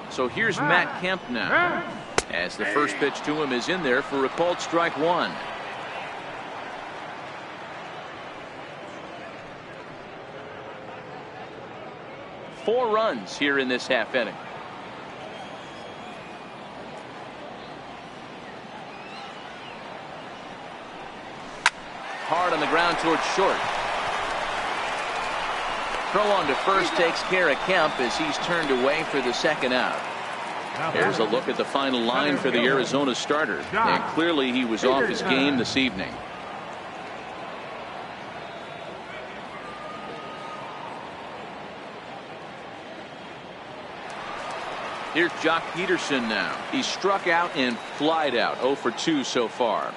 So here's Matt Kemp now, as the first pitch to him is in there for a called strike 1. Four runs here in this half inning. Hard on the ground towards short. Throw on to first takes care of Kemp as he's turned away for the second out. Here's a look at the final line for the Arizona starter. And clearly he was off his game this evening. Here's Jock Peterson now. He struck out and flied out. 0 for 2 so far.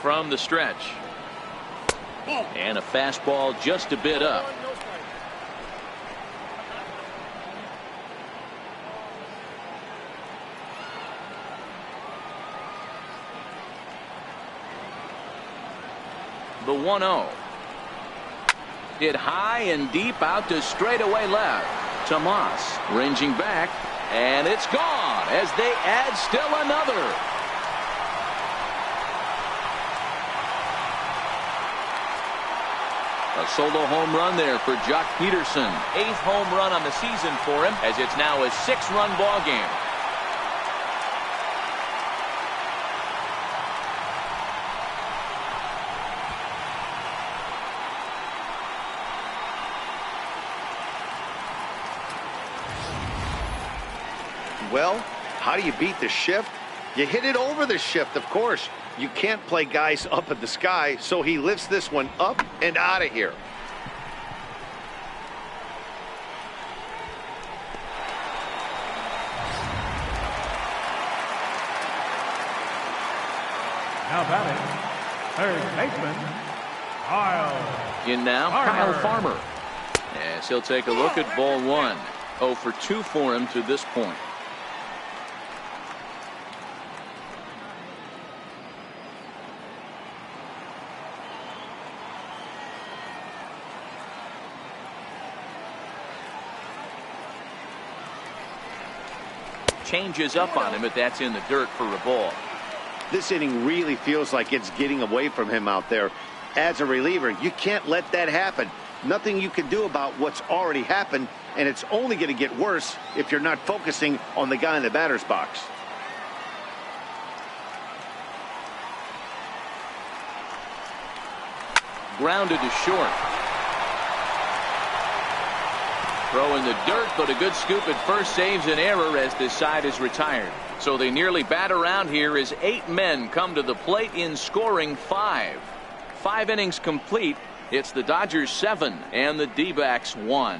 From the stretch. And a fastball just a bit up. The 1-0. Hit high and deep out to straightaway left. Tomas ranging back, and it's gone as they add still another. A solo home run there for Jock Peterson. 8th home run on the season for him, as it's now a 6-run ball game. Well, how do you beat the shift? You hit it over the shift, of course. You can't play guys up at the sky, so he lifts this one up and out of here. Now batting, third baseman, Kyle. In now, Kyle Farmer. As he'll take a look at ball 1. 0 for 2 for him to this point. changes up on him if that's in the dirt for a ball. This inning really feels like it's getting away from him out there. As a reliever, you can't let that happen. Nothing you can do about what's already happened, and it's only going to get worse if you're not focusing on the guy in the batter's box. Grounded to short. Throw in the dirt, but a good scoop at first saves an error as this side is retired. So they nearly bat around here as 8 men come to the plate in scoring 5. 5 innings complete. It's the Dodgers 7 and the D-backs 1.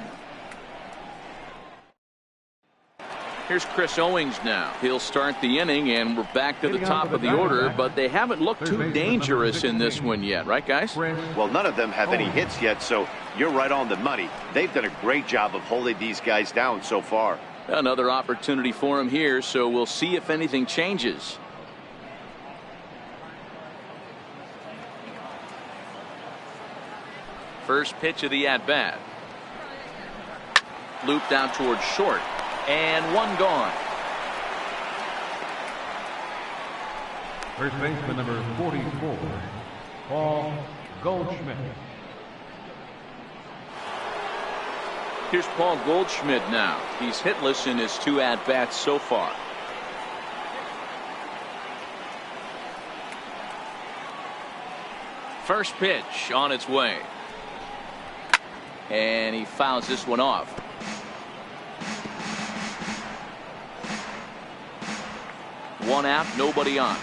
Here's Chris Owings now. He'll start the inning, and we're back to the top of the order, but they haven't looked too dangerous in this one yet, right, guys? Well, none of them have any hits yet, so you're right on the money. They've done a great job of holding these guys down so far. Another opportunity for him here, so we'll see if anything changes. First pitch of the at-bat. Looped out towards short. And one gone. First baseman number 44, Paul Goldschmidt. Here's Paul Goldschmidt now. He's hitless in his 2 at-bats so far. First pitch on its way. And he fouls this one off. One out, nobody on.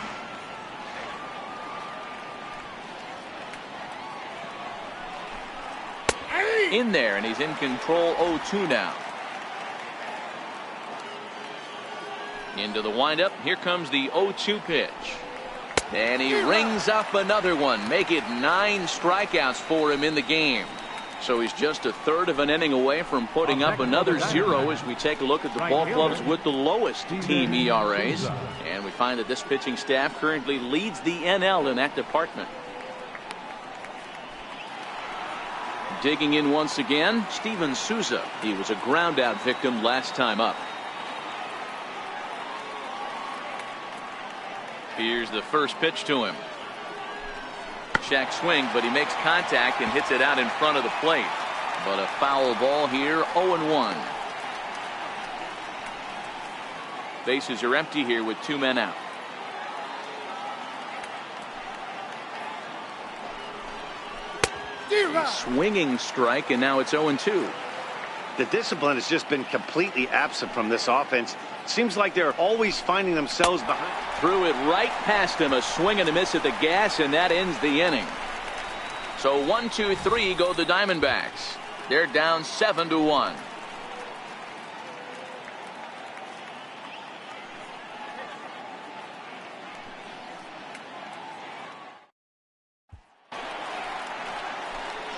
In there, and he's in control. 0-2 now. Into the windup. Here comes the 0-2 pitch. And he rings up another one. Make it 9 strikeouts for him in the game. So he's just a third of an inning away from putting up another 0 as we take a look at the ball clubs with the lowest team ERAs. And we find that this pitching staff currently leads the NL in that department. Digging in once again, Steven Souza. He was a ground out victim last time up. Here's the first pitch to him. Check swing, but he makes contact and hits it out in front of the plate. But a foul ball here, 0-1. Bases are empty here with 2 men out. Swinging strike, and now it's 0-2. The discipline has just been completely absent from this offense. Seems like they're always finding themselves behind. Threw it right past him, a swing and a miss at the gas, and that ends the inning. So 1-2-3 go the Diamondbacks. They're down 7-1.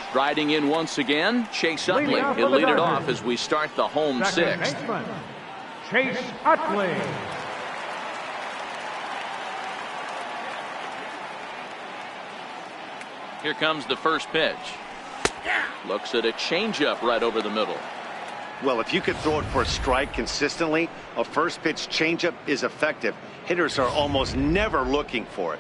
Striding in once again, Chase Utley. He'll lead it off as we start the home 6th. Chase Utley. Here comes the first pitch. Looks at a changeup right over the middle. Well, if you could throw it for a strike consistently, a first pitch changeup is effective. Hitters are almost never looking for it.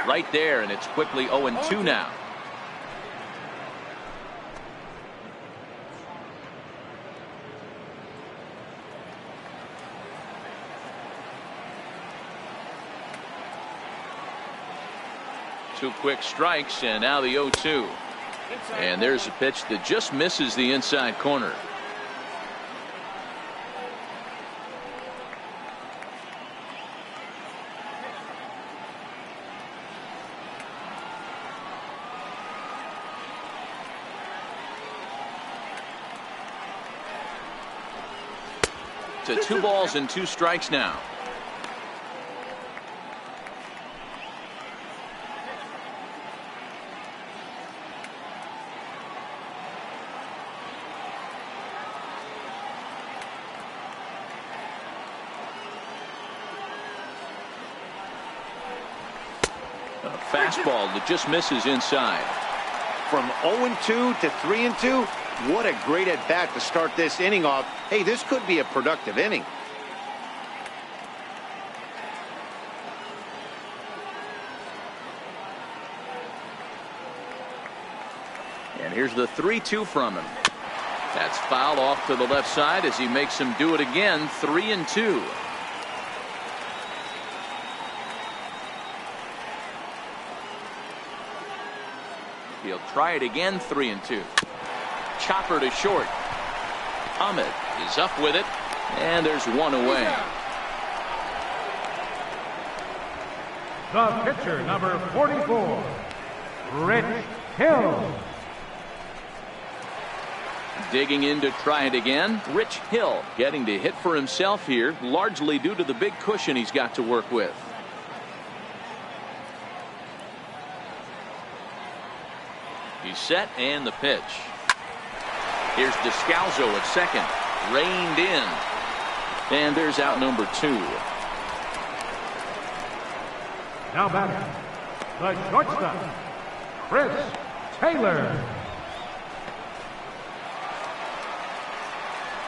Right there, and it's quickly 0-2 now. Two quick strikes, and now the 0-2. And there's a pitch that just misses the inside corner. To 2 balls and 2 strikes now. fastball that just misses inside. From 0-2 to 3-2, what a great at-bat to start this inning off. Hey, this could be a productive inning. And here's the 3-2 from him. That's foul off to the left side as he makes him do it again. 3-2. He'll try it again. 3-2. Chopper to short. Ahmed is up with it, and there's one away. The pitcher, number 44, Rich Hill. Digging in to try it again. Rich Hill getting to hit for himself here, largely due to the big cushion he's got to work with. He's set, and the pitch. Here's Descalzo at second. Reined in. And there's out number 2. Now batting, the shortstop, Chris Taylor.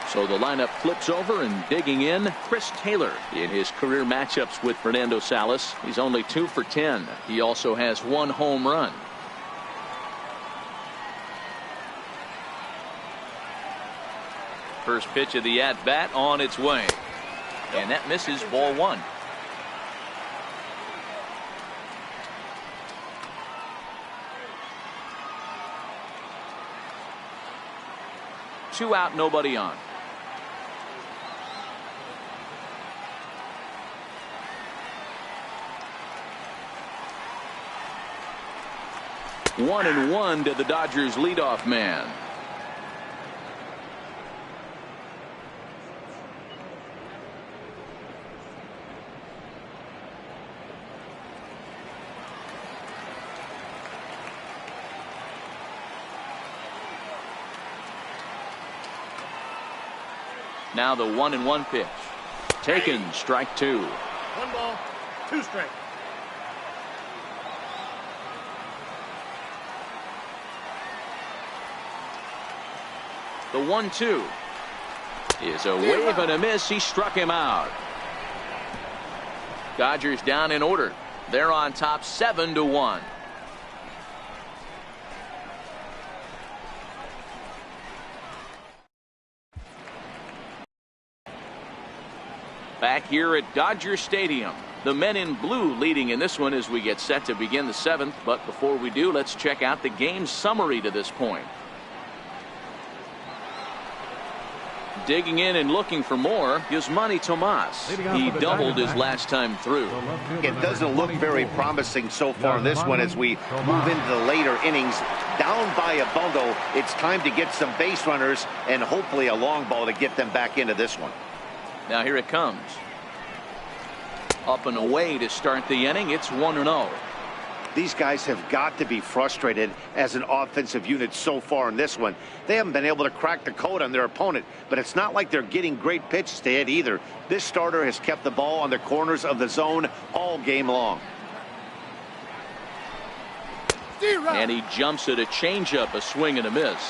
So the lineup flips over, and digging in, Chris Taylor. In his career matchups with Fernando Salas, he's only 2 for 10. He also has 1 home run. First pitch of the at-bat on its way. And that misses. Ball 1. Two out, nobody on. One and one to the Dodgers leadoff man. Now the 1-1 pitch. Taken, strike 2. 1 ball, 2 strikes. The 1-2 is a wave and a miss. He struck him out. Dodgers down in order. They're on top 7-1. Back here at Dodger Stadium, the men in blue leading in this one as we get set to begin the 7th. But before we do, let's check out the game summary to this point. Digging in and looking for more, Yasmani Tomas. He doubled his last time through. It doesn't look very promising so far in this one as we move into the later innings. Down by a bundle, it's time to get some base runners and hopefully a long ball to get them back into this one. Now here it comes. Up and away to start the inning. It's 1-0. These guys have got to be frustrated as an offensive unit so far in this one. They haven't been able to crack the code on their opponent, but it's not like they're getting great pitches to hit either. This starter has kept the ball on the corners of the zone all game long. And he jumps at a changeup, a swing and a miss.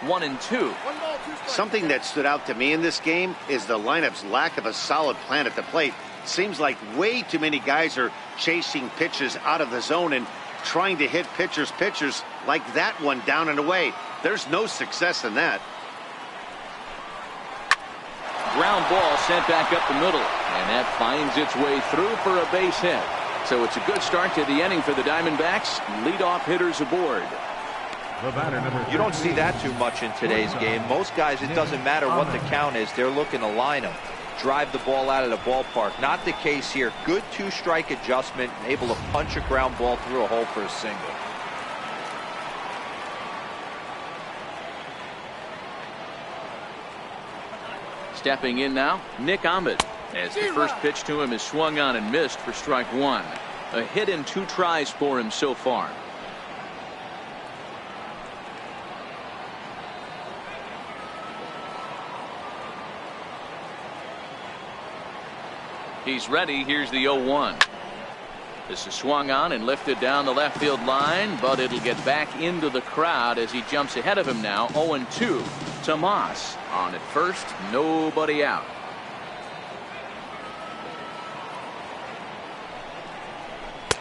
One and two. Something that stood out to me in this game is the lineup's lack of a solid plan at the plate. Seems like way too many guys are chasing pitches out of the zone and trying to hit pitchers like that one down and away. There's no success in that. Ground ball sent back up the middle, and that finds its way through for a base hit. So it's a good start to the inning for the Diamondbacks. Leadoff hitters aboard. You don't see that too much in today's game. Most guys, it doesn't matter what the count is. They're looking to line them, drive the ball out of the ballpark. Not the case here. Good 2-strike adjustment, able to punch a ground ball through a hole for a single. Stepping in now, Nick Ahmed, as the first pitch to him is swung on and missed for strike 1. A hit in 2 tries for him so far. He's ready. Here's the 0-1. This is swung on and lifted down the left field line, but it'll get back into the crowd as he jumps ahead of him now. 0-2. Tomas on at first. Nobody out.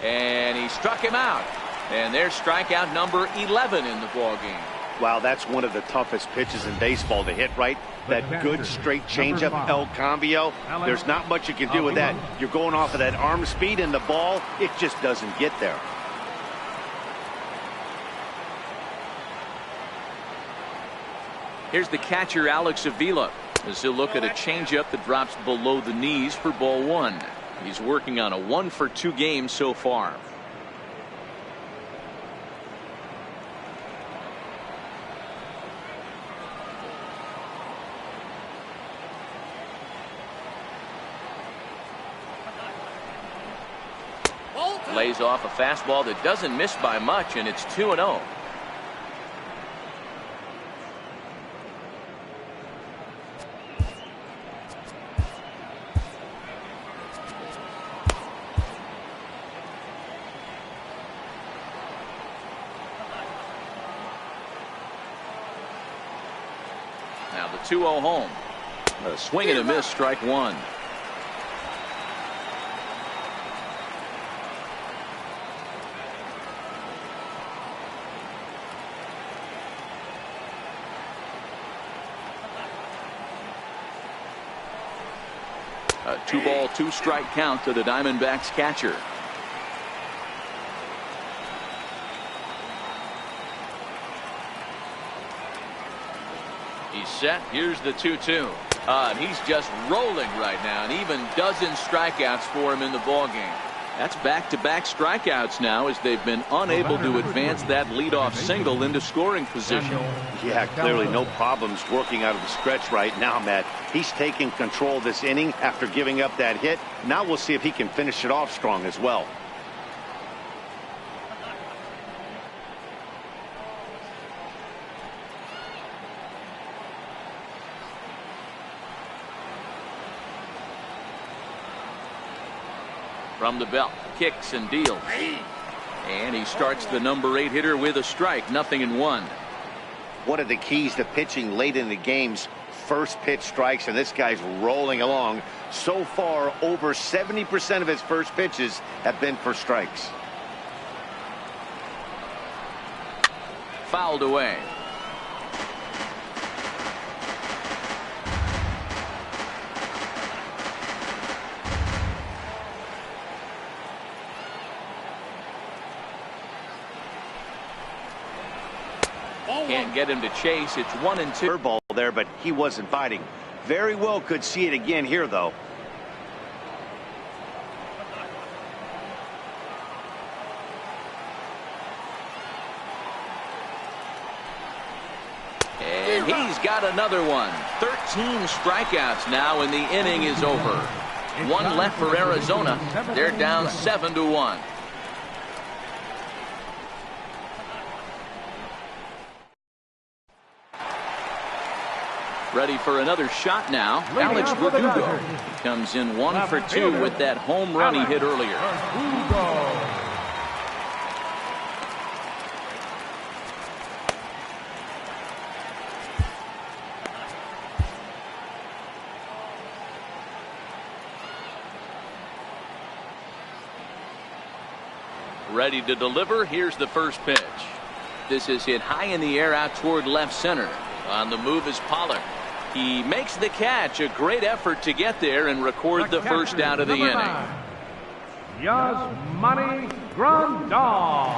And he struck him out. And there's strikeout number 11 in the ballgame. Wow, that's one of the toughest pitches in baseball to hit, right? That good straight changeup, El Cambio. There's not much you can do with that. You're going off of that arm speed, and the ball, it just doesn't get there. Here's the catcher, Alex Avila, as he'll look at a changeup that drops below the knees for ball 1. He's working on a 1-for-2 game so far. Lays off a fastball that doesn't miss by much, and it's 2-0. Now the 2-0 home. A swing and a miss, strike 1. A 2-ball, 2-strike count to the Diamondbacks catcher. He's set. Here's the 2-2. And he's just rolling right now, and even dozen strikeouts for him in the ballgame. That's back-to-back strikeouts now, as they've been unable to advance that leadoff single into scoring position. Yeah, clearly no problems working out of the stretch right now, Matt. He's taking control of this inning after giving up that hit. Now we'll see if he can finish it off strong as well. From the belt, kicks and deals. And he starts the number 8 hitter with a strike, 0-1. One of the keys to pitching late in the game's first pitch strikes, and this guy's rolling along. So far, over 70% of his first pitches have been for strikes. Fouled away. Can't get him to chase. It's 1-2. Ball there, but he wasn't biting. Very well could see it again here, though. And he's got another one. 13 strikeouts now, and the inning is over. One left for Arizona. They're down 7-1. Ready for another shot now. Alex Verdugo comes in 1 for 2 with that home run he hit earlier. Ready to deliver. Here's the first pitch. This is hit high in the air out toward left center. On the move is Pollard. He makes the catch. A great effort to get there and record the first out of the inning. Yasmani Grandal.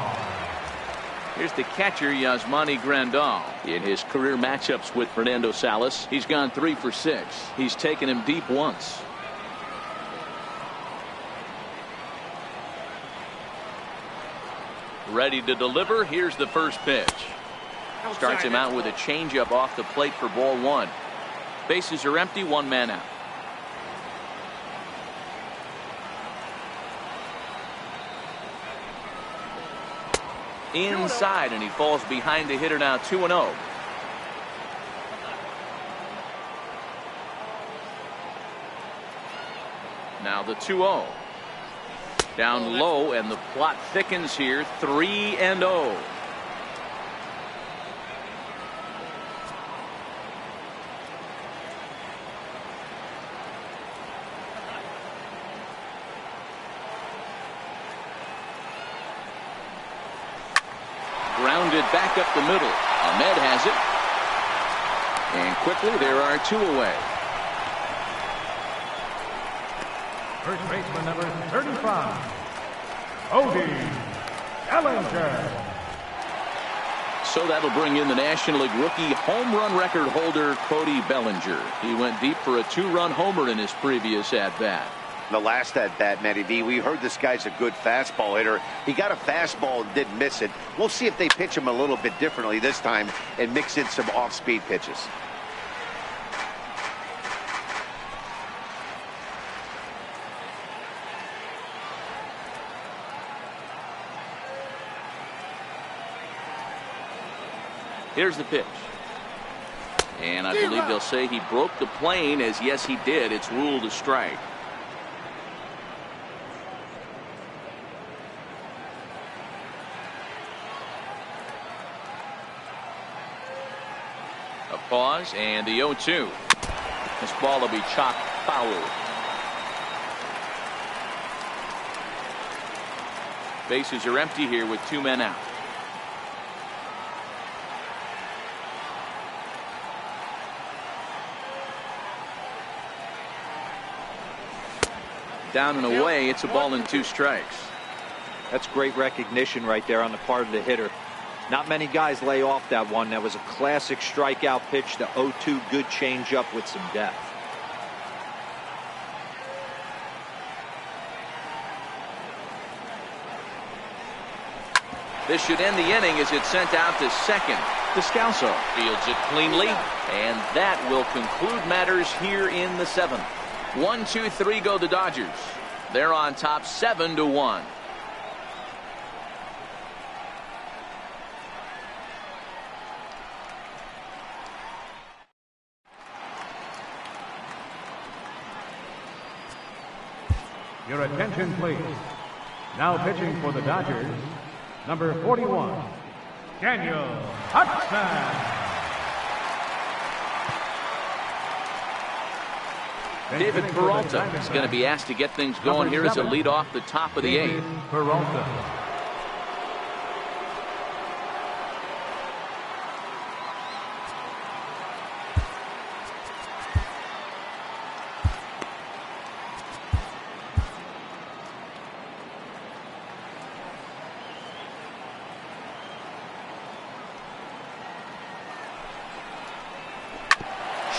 Here's the catcher, Yasmani Grandal. In his career matchups with Fernando Salas, he's gone 3 for 6. He's taken him deep once. Ready to deliver. Here's the first pitch. Starts him out with a changeup off the plate for ball 1. Bases are empty, 1 man out. Inside, and he falls behind the hitter now, 2-0. Now the 2-0. Down low, and the plot thickens here. 3-0. Grounded back up the middle. Ahmed has it. And quickly there are 2 away. First baseman number 35, Cody Bellinger. So that'll bring in the National League rookie home run record holder Cody Bellinger. He went deep for a 2-run homer in his previous at-bat. The last at-bat, Matty V, we heard this guy's a good fastball hitter. He got a fastball and didn't miss it. We'll see if they pitch him a little bit differently this time and mix in some off-speed pitches. Here's the pitch. And I believe they'll say he broke the plane, as yes he did. It's ruled a strike. A pause and the 0-2. This ball will be chopped foul. Bases are empty here with 2 men out. Down and away, it's a ball and 2 strikes. That's great recognition right there on the part of the hitter. Not many guys lay off that one. That was a classic strikeout pitch. The 0-2 good changeup with some depth. This should end the inning as it's sent out to second. Descalso fields it cleanly, and that will conclude matters here in the 7th. 1, 2, 3 go the Dodgers. They're on top 7-1. Your attention, please. Now pitching for the Dodgers, number 41, Daniel Hudson. David Peralta is going to be asked to get things going here as a lead off the top of the 8th. Peralta.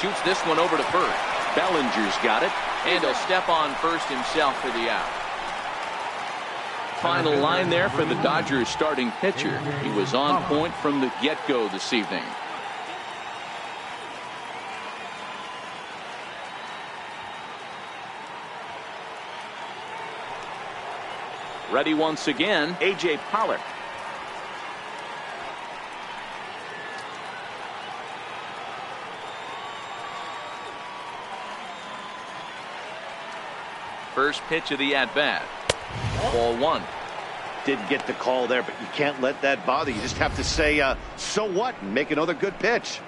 Shoots this one over to first. Bellinger's got it, and he'll step on first himself for the out. Final line there for the Dodgers starting pitcher. He was on point from the get-go this evening. Ready once again, A.J. Pollock. First pitch of the at-bat. Ball 1. Didn't get the call there, but you can't let that bother you. Just have to say, so what, and make another good pitch.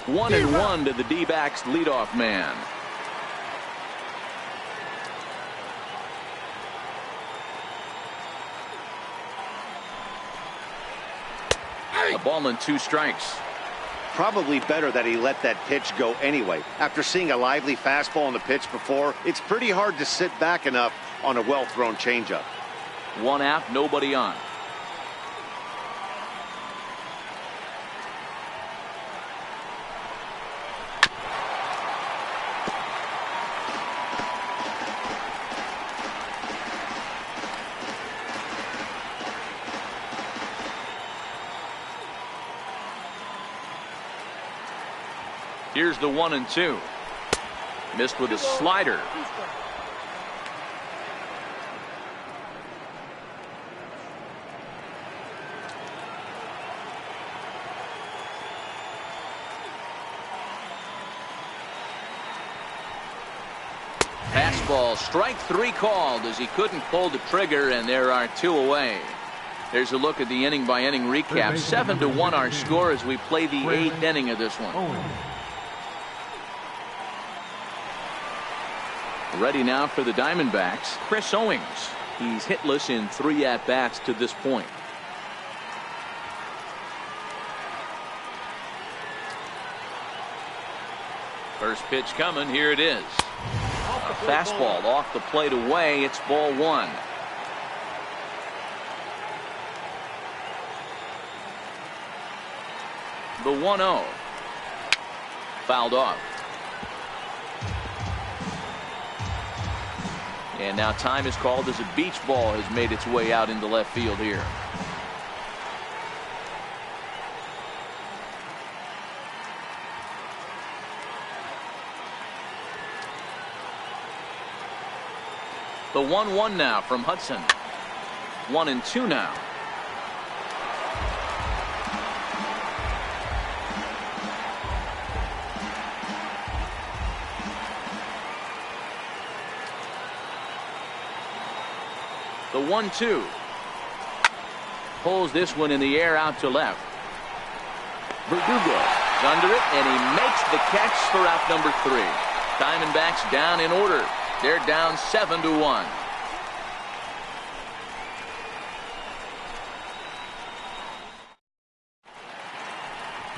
One and one to the D-backs leadoff man. A ball and 2 strikes. Probably better that he let that pitch go anyway. After seeing a lively fastball on the pitch before, it's pretty hard to sit back enough on a well-thrown changeup. 1 out, nobody on. Here's the 1 and 2. Missed with a slider. fastball. Strike 3 called as he couldn't pull the trigger, and there are 2 away. There's a look at the inning by inning recap. 7-1 our score as we play the 8th inning of this one. Ready now for the Diamondbacks, Chris Owings. He's hitless in 3 at-bats to this point. First pitch coming. Here it is. A fastball off the plate away. It's ball 1. The 1-0. Fouled off. And now time is called as a beach ball has made its way out into left field here. The 1-1 now from Hudson. 1-2 now. The 1-2. Pulls this one in the air out to left. Verdugo is under it, and he makes the catch for out number 3. Diamondbacks down in order. They're down 7-1.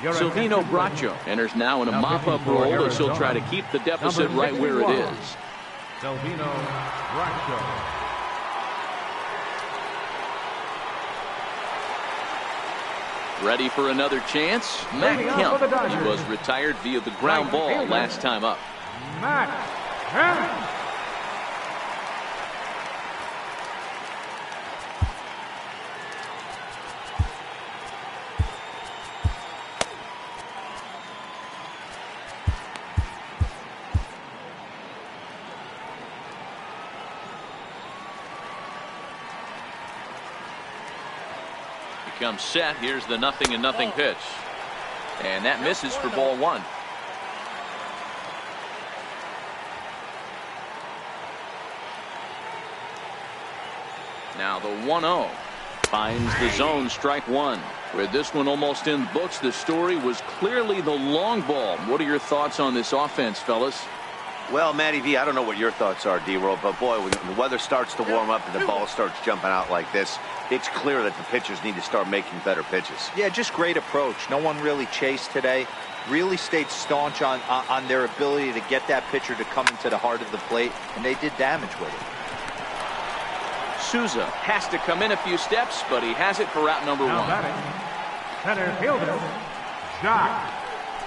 Silvino Bracho enters now in a mop-up role as he'll try to keep the deficit right where it is. Silvino Bracho. Ready for another chance? Matt Kemp. He was retired via the ground ball last time up. Matt Kemp. Comes set. Here's the 0-0 pitch, and that misses for ball 1. Now the 1-0 finds the zone, strike 1. With this one almost in the books, the story was clearly the long ball. What are your thoughts on this offense, fellas? Well, Matty V, I don't know what your thoughts are, D-Roll, but boy, when the weather starts to warm up and the ball starts jumping out like this, it's clear that the pitchers need to start making better pitches. Yeah, just great approach. No one really chased today. Really stayed staunch on their ability to get that pitcher to come into the heart of the plate, and they did damage with it. Souza has to come in a few steps, but he has it for route number 1. Center fielder, Jock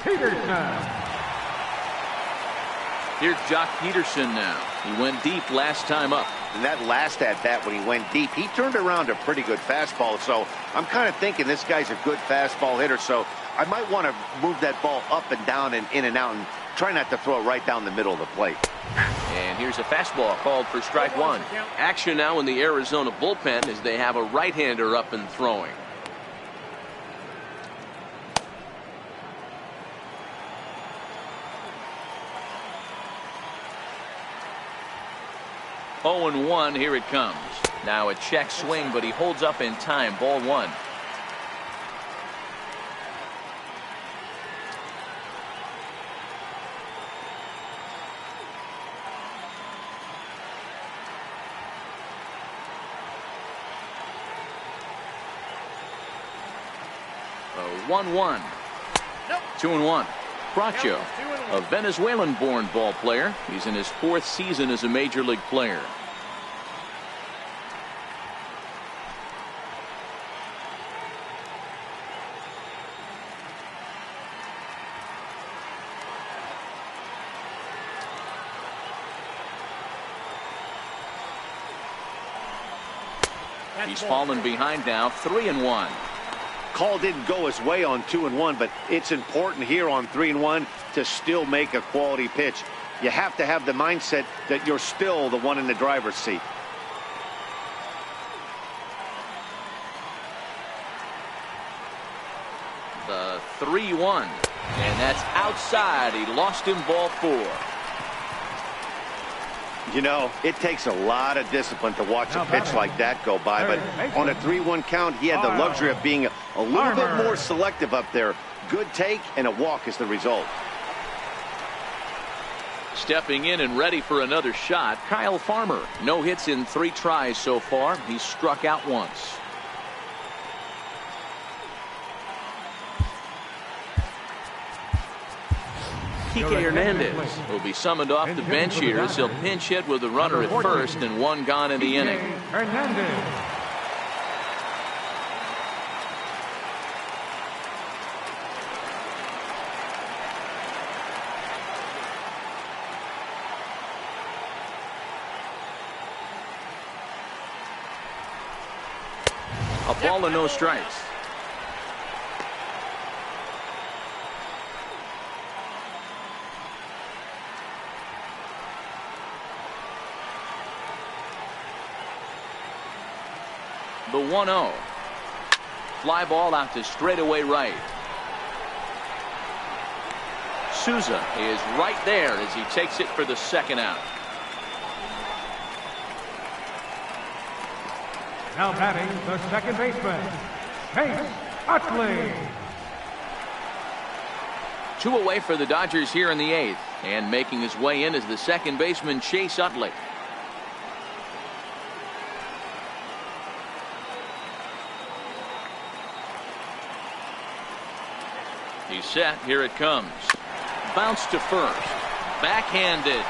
Peterson. Here's Jock Peterson now. He went deep last time up. And that last at-bat when he went deep, he turned around a pretty good fastball. So I'm kind of thinking this guy's a good fastball hitter. So I might want to move that ball up and down and in and out and try not to throw it right down the middle of the plate. And here's a fastball called for strike 1. Action now in the Arizona bullpen as they have a right-hander up and throwing. Oh, 0-1, here it comes. Now a check swing, but he holds up in time. Ball 1. A 1-1. 2-1. Bracho, a Venezuelan-born ball player. He's in his 4th season as a major league player. He's fallen behind now, 3-1. Call didn't go his way on 2-1, but it's important here on 3-1 to still make a quality pitch. You have to have the mindset that you're still the one in the driver's seat. The 3-1, and that's outside. He lost him, ball 4. You know, it takes a lot of discipline to watch a pitch like that go by, but on a 3-1 count, he had the luxury of being a little bit more selective up there. Good take and a walk is the result. Stepping in and ready for another shot, Kyle Farmer. No hits in 3 tries so far. He's struck out once. Kike Hernandez will be summoned off the bench here as he'll pinch hit with a runner at first and 1 gone in the inning. A ball and no strikes. The 1-0. Fly ball out to straightaway right. Souza is right there as he takes it for the second out. Now batting the second baseman, Chase Utley. 2 away for the Dodgers here in the 8th, and making his way in is the second baseman Chase Utley. He's set. Here it comes. Bounce to first. Backhanded.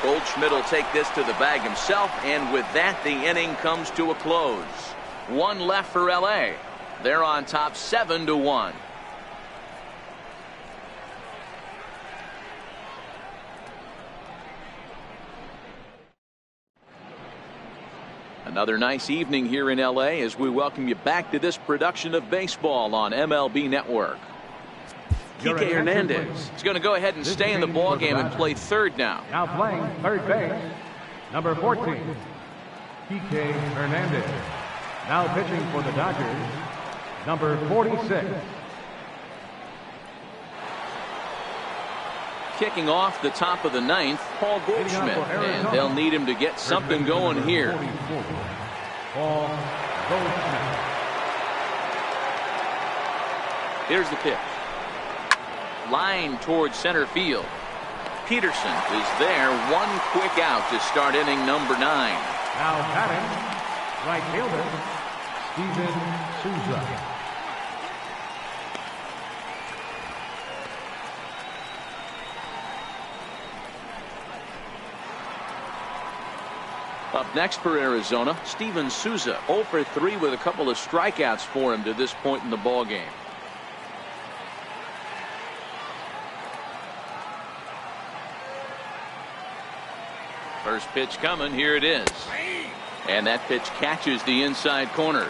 Goldschmidt will take this to the bag himself, and with that, the inning comes to a close. 1 left for LA. They're on top 7-1. Another nice evening here in LA as we welcome you back to this production of baseball on MLB Network. Kike Hernandez is going to go ahead and stay in the ballgame and play third now. Now playing third base, number 14, Kike Hernandez. Now pitching for the Dodgers, number 46. Kicking off the top of the 9th, Paul Goldschmidt, and they'll need him to get something going here. Paul Goldschmidt. Here's the pitch. Line towards center field. Peterson is there. 1 quick out to start inning number 9. Now batting, right fielder, Steven Souza. Up next for Arizona, Steven Souza, 0 for 3 with a couple of strikeouts for him to this point in the ballgame. First pitch coming. Here it is. And that pitch catches the inside corner.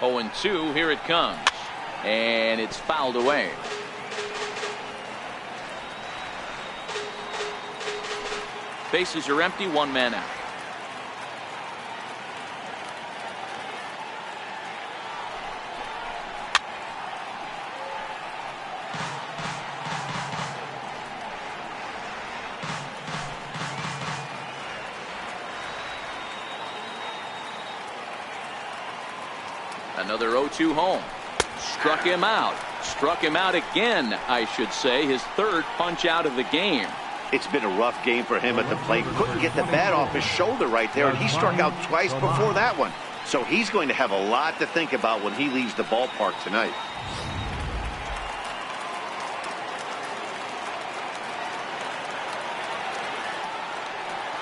Oh, and 2. Here it comes. And it's fouled away. Bases are empty. 1 man out. Another 0-2 home. Struck him out. Struck him out again, I should say. His 3rd punch out of the game. It's been a rough game for him at the plate. Couldn't get the bat off his shoulder right there, and he struck out twice before that one. So he's going to have a lot to think about when he leaves the ballpark tonight.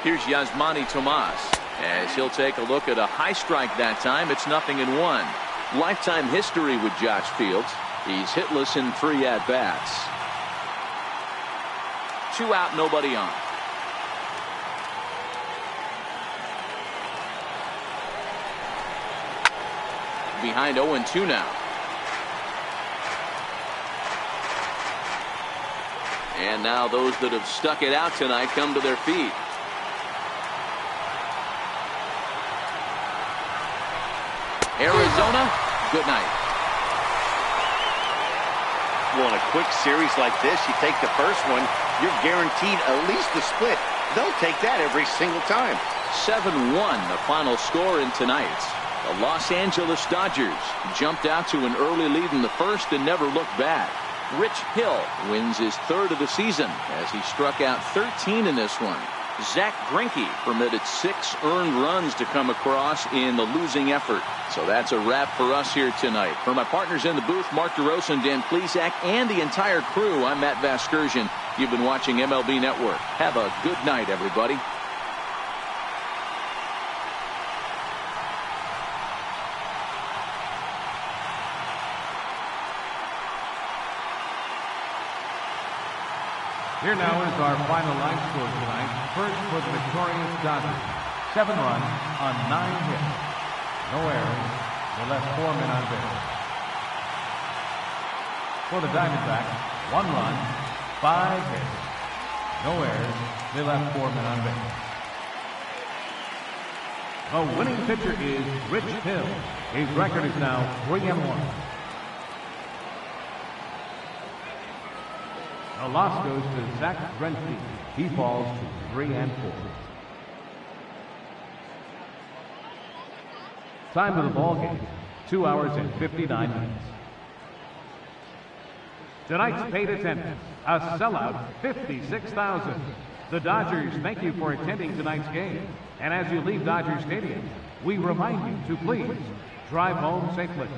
Here's Yasmani Tomas as he'll take a look at a high strike that time. It's 0-1. Lifetime history with Josh Fields. He's hitless in 3 at-bats. 2 out, nobody on. behind 0-2 now. And now those that have stuck it out tonight come to their feet. Arizona, good night. Well, in a quick series like this, you take the first one, you're guaranteed at least the split. They'll take that every single time. 7-1 the final score in tonight's. The Los Angeles Dodgers jumped out to an early lead in the first and never looked back. Rich Hill wins his third of the season as he struck out 13 in this one. Zach Greinke permitted 6 earned runs to come across in the losing effort. So that's a wrap for us here tonight. For my partners in the booth, Mark DeRosa, Dan Plesac, and the entire crew, I'm Matt Vasgersian. You've been watching MLB Network. Have a good night, everybody. Here now is our final line score tonight. First for the victorious Dodgers. 7 runs on 9 hits. No errors. They left 4 men on base. For the Diamondbacks, 1 run, 5 hits. No errors. They left 4 men on base. The winning pitcher is Rich Hill. His record is now 3-1. The loss goes to Zach Greinke. He falls to 3-4. Time of the ball game, 2 hours and 59 minutes. Tonight's paid attendance, a sellout 56,000. The Dodgers thank you for attending tonight's game. And as you leave Dodger Stadium, we remind you to please drive home safely.